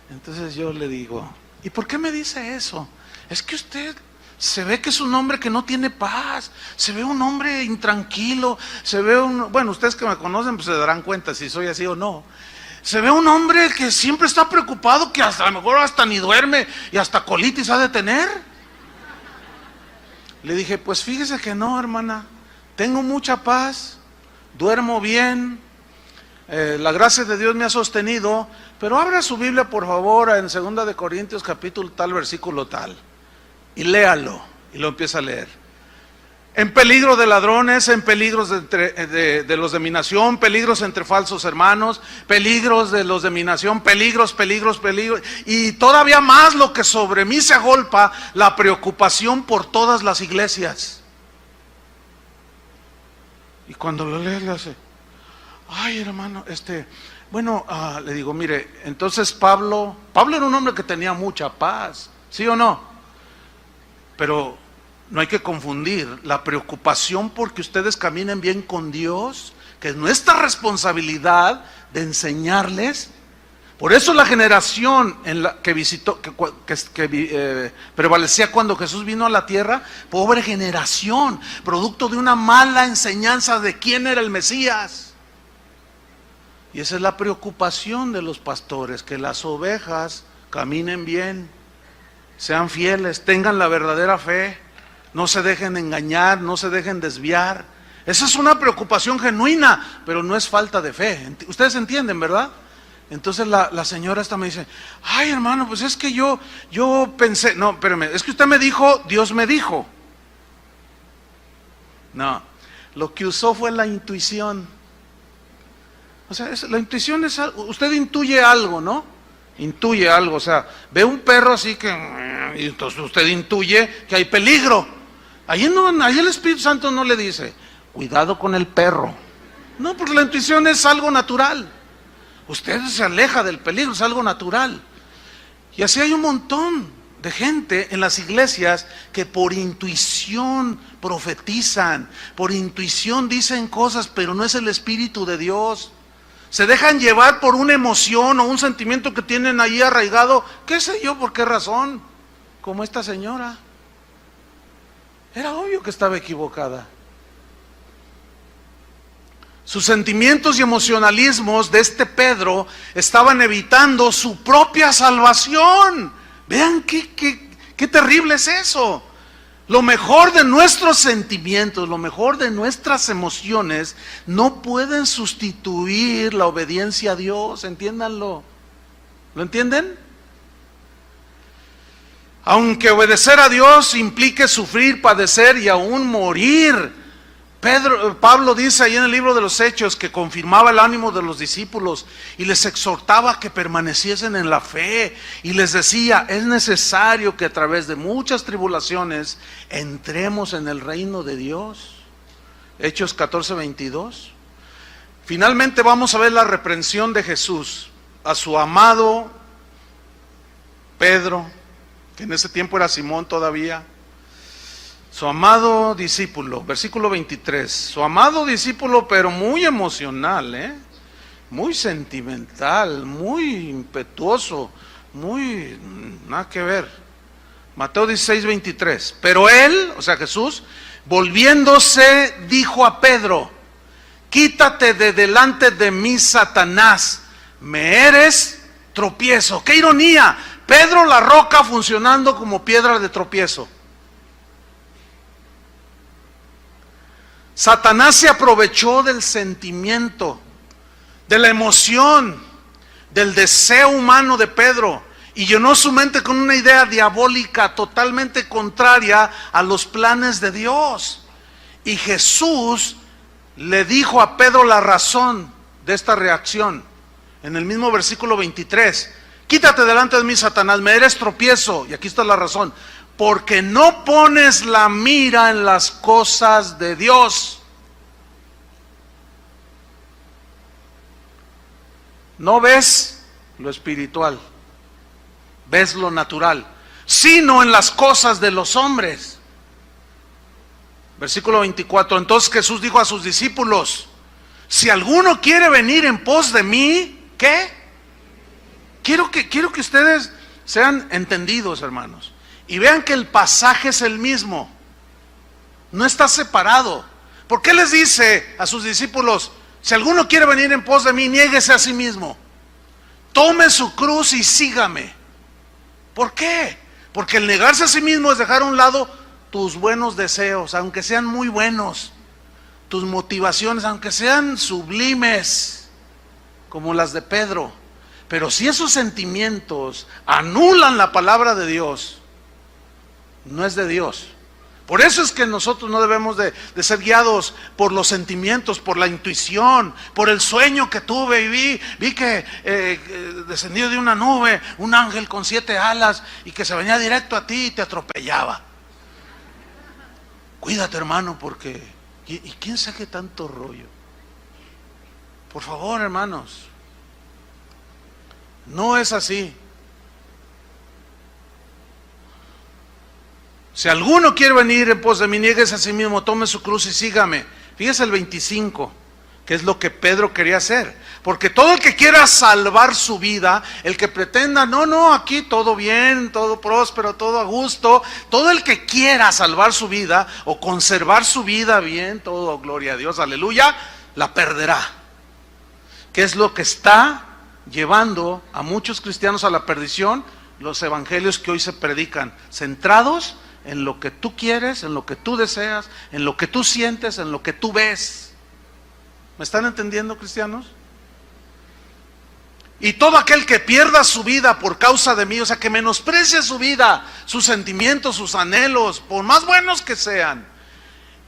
S1: Entonces yo le digo, ¿y por qué me dice eso? Es que usted se ve que es un hombre que no tiene paz, se ve un hombre intranquilo, se ve bueno, ustedes que me conocen pues se darán cuenta si soy así o no. Se ve un hombre que siempre está preocupado, que hasta a lo mejor hasta ni duerme y hasta colitis ha de tener. Le dije, pues fíjese que no, hermana, tengo mucha paz, duermo bien, la gracia de Dios me ha sostenido, pero abra su Biblia por favor en 2 de Corintios capítulo tal, versículo tal, y léalo, y lo empieza a leer. En peligro de ladrones, en peligros de los de mi nación, peligros entre falsos hermanos, peligros de los de mi nación, peligros. Y todavía más lo que sobre mí se agolpa, la preocupación por todas las iglesias. Y cuando lo lees le hace, ay hermano, bueno, le digo, mire, entonces Pablo era un hombre que tenía mucha paz, ¿sí o no? Pero no hay que confundir la preocupación porque ustedes caminen bien con Dios, que es nuestra responsabilidad de enseñarles. Por eso la generación en la que visitó, que prevalecía cuando Jesús vino a la tierra, pobre generación, producto de una mala enseñanza de quién era el Mesías. Y esa es la preocupación de los pastores, que las ovejas caminen bien, sean fieles, tengan la verdadera fe, no se dejen engañar, no se dejen desviar. Esa es una preocupación genuina, pero no es falta de fe. Ustedes entienden, ¿verdad? Entonces la señora esta me dice, ay hermano, pues es que yo pensé, no, espérame, es que usted me dijo, Dios me dijo. No, lo que usó fue la intuición. O sea, la intuición es algo, usted intuye algo, ¿no? Intuye algo, o sea, ve un perro así que, y entonces usted intuye que hay peligro. Ahí el Espíritu Santo no le dice, cuidado con el perro. No, porque la intuición es algo natural. Usted se aleja del peligro, es algo natural. Y así hay un montón de gente en las iglesias que por intuición profetizan, por intuición dicen cosas, pero no es el Espíritu de Dios. Se dejan llevar por una emoción o un sentimiento que tienen ahí arraigado, qué sé yo, por qué razón, como esta señora. Era obvio que estaba equivocada. Sus sentimientos y emocionalismos de este Pedro estaban evitando su propia salvación. Vean qué terrible es eso. Lo mejor de nuestros sentimientos, lo mejor de nuestras emociones no pueden sustituir la obediencia a Dios, entiéndanlo. ¿Lo entienden? Aunque obedecer a Dios implique sufrir, padecer y aún morir. Pablo dice ahí en el libro de los Hechos que confirmaba el ánimo de los discípulos y les exhortaba a que permaneciesen en la fe y les decía, es necesario que a través de muchas tribulaciones entremos en el reino de Dios. Hechos 14:22. Finalmente vamos a ver la reprensión de Jesús a su amado Pedro, que en ese tiempo era Simón todavía. Su amado discípulo, versículo 23, su amado discípulo, pero muy emocional, muy sentimental, muy impetuoso, muy, nada que ver. Mateo 16:23, pero él, o sea Jesús, volviéndose dijo a Pedro, quítate de delante de mí, Satanás, me eres tropiezo. ¡Qué ironía! Pedro la roca funcionando como piedra de tropiezo. Satanás se aprovechó del sentimiento, de la emoción, del deseo humano de Pedro y llenó su mente con una idea diabólica totalmente contraria a los planes de Dios. Y Jesús le dijo a Pedro la razón de esta reacción. En el mismo versículo 23, quítate delante de mí, Satanás, me eres tropiezo. Y aquí está la razón. Porque no pones la mira en las cosas de Dios. No ves lo espiritual, ves lo natural, sino en las cosas de los hombres. Versículo 24, entonces Jesús dijo a sus discípulos, si alguno quiere venir en pos de mí, ¿qué? Quiero que ustedes sean entendidos, hermanos. Y vean que el pasaje es el mismo, no está separado. ¿Por qué les dice a sus discípulos, si alguno quiere venir en pos de mí, niéguese a sí mismo, tome su cruz y sígame? ¿Por qué? Porque el negarse a sí mismo es dejar a un lado tus buenos deseos, aunque sean muy buenos, tus motivaciones, aunque sean sublimes, como las de Pedro. Pero si esos sentimientos anulan la palabra de Dios, no es de Dios. Por eso es que nosotros no debemos de ser guiados por los sentimientos, por la intuición, por el sueño que tuve y vi que descendió de una nube un ángel con 7 alas y que se venía directo a ti y te atropellaba. Cuídate, hermano, porque ¿y quién sabe tanto rollo? Por favor, hermanos, no es así. Si alguno quiere venir en pos de mí, niéguese a sí mismo, tome su cruz y sígame. Fíjese el 25, que es lo que Pedro quería hacer. Porque todo el que quiera salvar su vida, el que pretenda, no, aquí todo bien, todo próspero, todo a gusto, todo el que quiera salvar su vida o conservar su vida bien, todo gloria a Dios, aleluya, la perderá. ¿Qué es lo que está llevando a muchos cristianos a la perdición? Los evangelios que hoy se predican, centrados en lo que tú quieres, en lo que tú deseas, en lo que tú sientes, en lo que tú ves. ¿Me están entendiendo, cristianos? Y todo aquel que pierda su vida por causa de mí, o sea, que menosprecie su vida, sus sentimientos, sus anhelos, por más buenos que sean,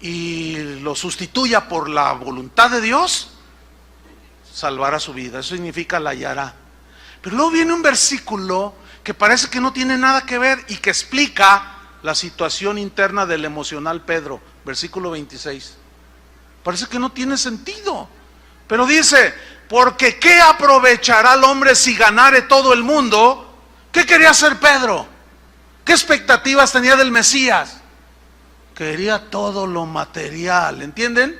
S1: y lo sustituya por la voluntad de Dios, salvará su vida. Eso significa la hallará. Pero luego viene un versículo que parece que no tiene nada que ver y que explica la situación interna del emocional Pedro, versículo 26. Parece que no tiene sentido, pero dice, porque ¿qué aprovechará el hombre si ganare todo el mundo? ¿Qué quería hacer Pedro? ¿Qué expectativas tenía del Mesías? Quería todo lo material, ¿entienden?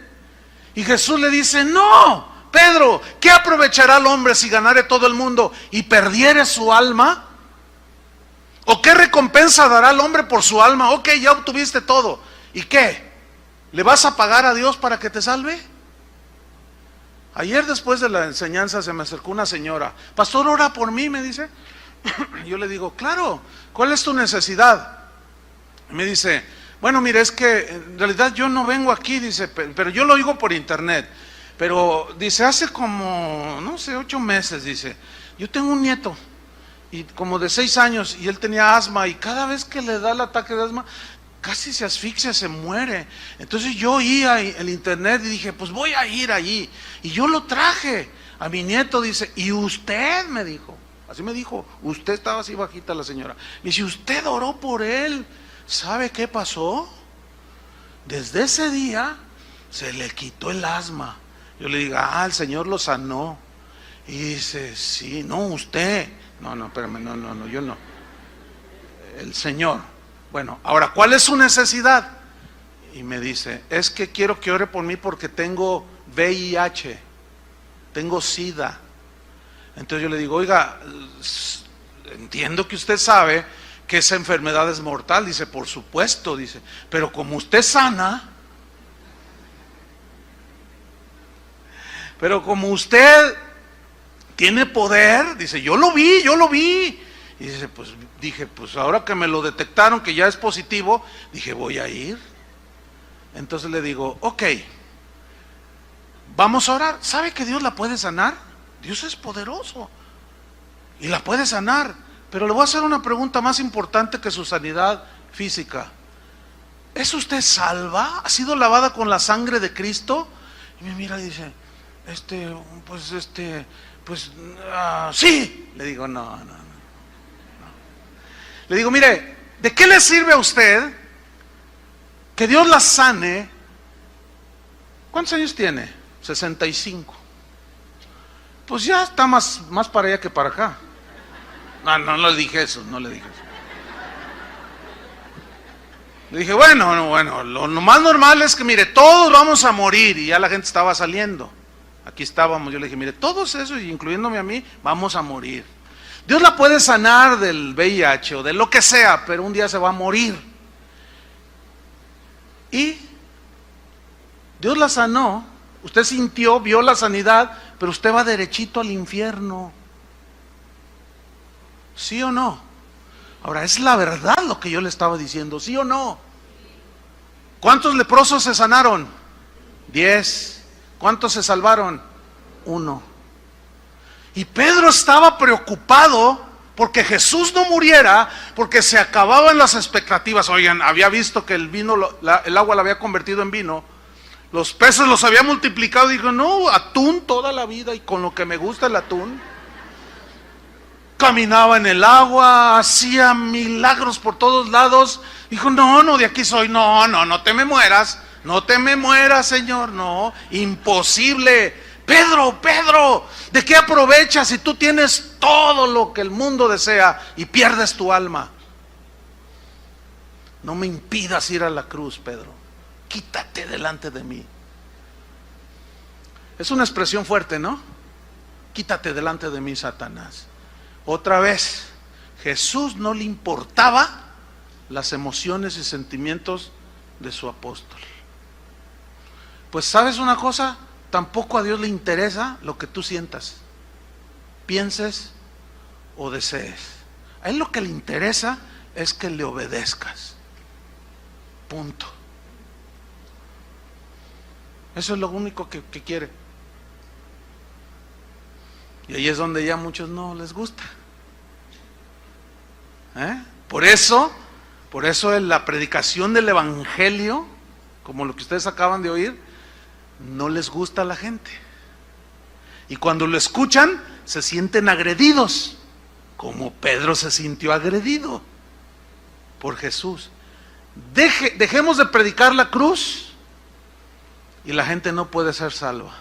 S1: Y Jesús le dice, no, Pedro, ¿qué aprovechará el hombre si ganare todo el mundo y perdiere su alma? ¿O qué recompensa dará el hombre por su alma? Ok, ya obtuviste todo. ¿Y qué? ¿Le vas a pagar a Dios para que te salve? Ayer después de la enseñanza se me acercó una señora. Pastor, ora por mí, me dice. Yo le digo, claro, ¿cuál es tu necesidad? Me dice, bueno, mire, es que en realidad yo no vengo aquí, dice, pero yo lo oigo por internet. Pero dice, hace como, no sé, 8 meses, dice, yo tengo un nieto. Y como de 6 años, y él tenía asma, y cada vez que le da el ataque de asma, casi se asfixia, se muere. Entonces yo oí el internet y dije, pues voy a ir allí. Y yo lo traje a mi nieto, dice, y usted me dijo, así me dijo, usted estaba así bajita la señora. Me dice, usted oró por él. ¿Sabe qué pasó? Desde ese día se le quitó el asma. Yo le digo, el Señor lo sanó. Y dice, sí, no, usted. No, espérame, no, yo no. El Señor. Bueno, ahora, ¿cuál es su necesidad? Y me dice, es que quiero que ore por mí porque tengo VIH, tengo SIDA. Entonces yo le digo, oiga, entiendo que usted sabe que esa enfermedad es mortal. Dice, por supuesto, dice, pero como usted sana, pero como usted tiene poder, dice, yo lo vi. Y dice, pues dije, pues ahora que me lo detectaron que ya es positivo, dije, voy a ir. Entonces le digo, ok, vamos a orar. ¿Sabe que Dios la puede sanar? Dios es poderoso y la puede sanar. Pero le voy a hacer una pregunta más importante que su sanidad física. ¿Es usted salva? ¿Ha sido lavada con la sangre de Cristo? Y me mira y dice, sí. Le digo, no. Le digo, mire, ¿de qué le sirve a usted que Dios la sane? ¿Cuántos años tiene? 65. Pues ya está más para allá que para acá. No le dije eso. Le dije, bueno, lo más normal es que, mire, todos vamos a morir. Y ya la gente estaba saliendo. Aquí estábamos, yo le dije, mire, todos esos, incluyéndome a mí, vamos a morir. Dios la puede sanar del VIH o de lo que sea, pero un día se va a morir. Y Dios la sanó, usted sintió, vio la sanidad, pero usted va derechito al infierno. ¿Sí o no? Ahora, es la verdad lo que yo le estaba diciendo, ¿sí o no? ¿Cuántos leprosos se sanaron? 10. ¿Cuántos se salvaron? 1. Y Pedro estaba preocupado porque Jesús no muriera, porque se acababan las expectativas. Oigan, había visto que el vino, el agua la había convertido en vino, los peces los había multiplicado, y dijo, no, atún toda la vida, y con lo que me gusta el atún. Caminaba en el agua, hacía milagros por todos lados. Dijo, no, de aquí soy. No te me mueras. No te me mueras, Señor. No, imposible. Pedro, ¿de qué aprovechas si tú tienes todo lo que el mundo desea y pierdes tu alma? No me impidas ir a la cruz, Pedro. Quítate delante de mí. Es una expresión fuerte, ¿no? Quítate delante de mí, Satanás. Otra vez, Jesús no le importaba las emociones y sentimientos de su apóstol. Pues ¿sabes una cosa? Tampoco a Dios le interesa lo que tú sientas, pienses o desees. A Él lo que le interesa es que le obedezcas. Punto. Eso es lo único que quiere. Y ahí es donde ya a muchos no les gusta. Por eso en la predicación del Evangelio, como lo que ustedes acaban de oír, no les gusta a la gente. Y cuando lo escuchan, se sienten agredidos, como Pedro se sintió agredido por Jesús. Dejemos de predicar la cruz y la gente no puede ser salva.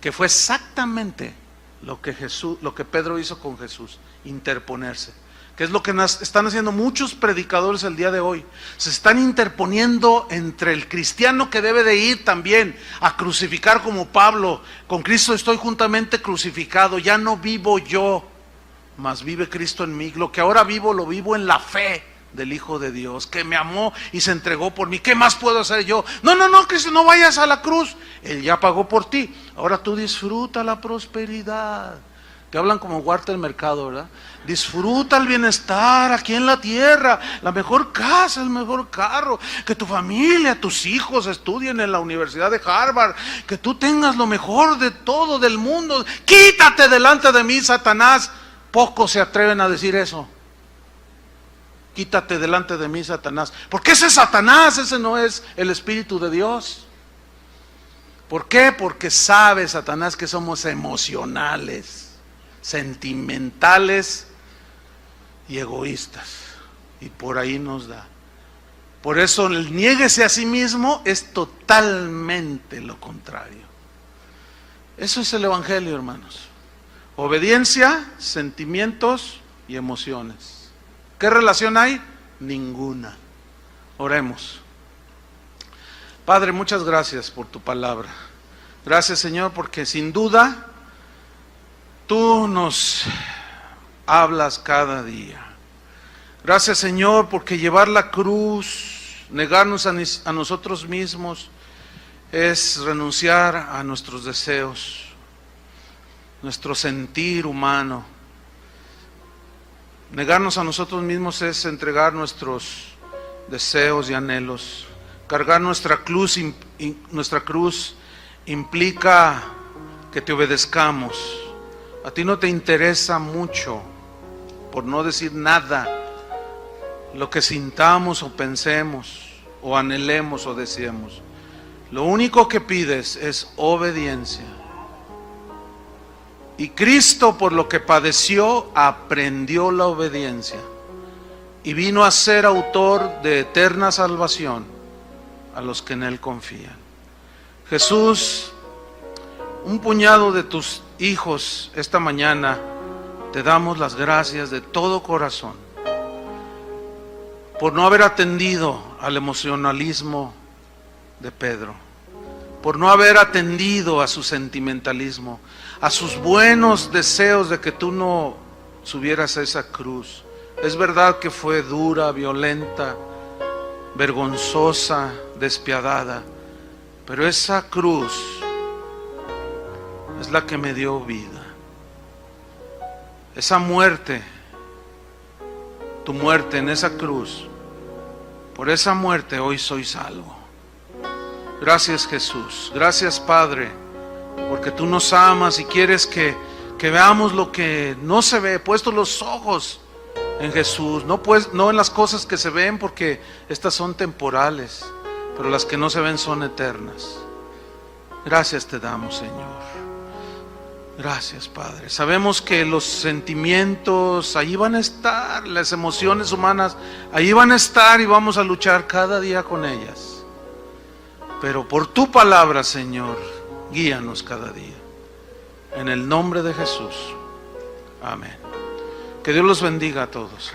S1: Que fue exactamente lo que Pedro hizo con Jesús, interponerse. Que es lo que están haciendo muchos predicadores el día de hoy. Se están interponiendo entre el cristiano que debe de ir también a crucificar como Pablo. Con Cristo estoy juntamente crucificado, ya no vivo yo, mas vive Cristo en mí. Lo que ahora vivo, lo vivo en la fe del Hijo de Dios, que me amó y se entregó por mí. ¿Qué más puedo hacer yo? No, Cristo, no vayas a la cruz. Él ya pagó por ti. Ahora tú disfruta la prosperidad. Que hablan como Walter Mercado, ¿verdad? Disfruta el bienestar aquí en la tierra, la mejor casa, el mejor carro, que tu familia, tus hijos estudien en la Universidad de Harvard, que tú tengas lo mejor de todo del mundo. Quítate delante de mí, Satanás. Pocos se atreven a decir eso. Quítate delante de mí, Satanás. Porque ese Satanás, ese no es el Espíritu de Dios. ¿Por qué? Porque sabe Satanás que somos emocionales, sentimentales y egoístas, y por ahí nos da. Por eso el niéguese a sí mismo es totalmente lo contrario. Eso es el Evangelio, hermanos. Obediencia, sentimientos y emociones. ¿Qué relación hay? Ninguna. Oremos. Padre, muchas gracias por tu palabra. Gracias, Señor, porque sin duda tú nos hablas cada día. Gracias, Señor, porque llevar la cruz, negarnos a nosotros mismos, es renunciar a nuestros deseos, nuestro sentir humano. Negarnos a nosotros mismos es entregar nuestros deseos y anhelos. Cargar nuestra cruz implica que te obedezcamos. A ti no te interesa mucho, por no decir nada, lo que sintamos o pensemos, o anhelemos o deseemos. Lo único que pides es obediencia. Y Cristo, por lo que padeció, aprendió la obediencia y vino a ser autor de eterna salvación a los que en Él confían. Jesús, un puñado de tus hijos esta mañana te damos las gracias de todo corazón por no haber atendido al emocionalismo de Pedro, por no haber atendido a su sentimentalismo, a sus buenos deseos de que tú no subieras a esa cruz. Es verdad que fue dura, violenta, vergonzosa, despiadada, pero esa cruz es la que me dio vida. Esa muerte, tu muerte en esa cruz, por esa muerte hoy soy salvo. Gracias, Jesús. Gracias, Padre, porque tú nos amas y quieres que que veamos lo que no se ve, puestos los ojos en Jesús, no en las cosas que se ven, porque estas son temporales, pero las que no se ven son eternas. Gracias te damos, Señor. Gracias, Padre. Sabemos que los sentimientos ahí van a estar, las emociones humanas ahí van a estar, y vamos a luchar cada día con ellas. Pero por tu palabra, Señor, guíanos cada día. En el nombre de Jesús. Amén. Que Dios los bendiga a todos.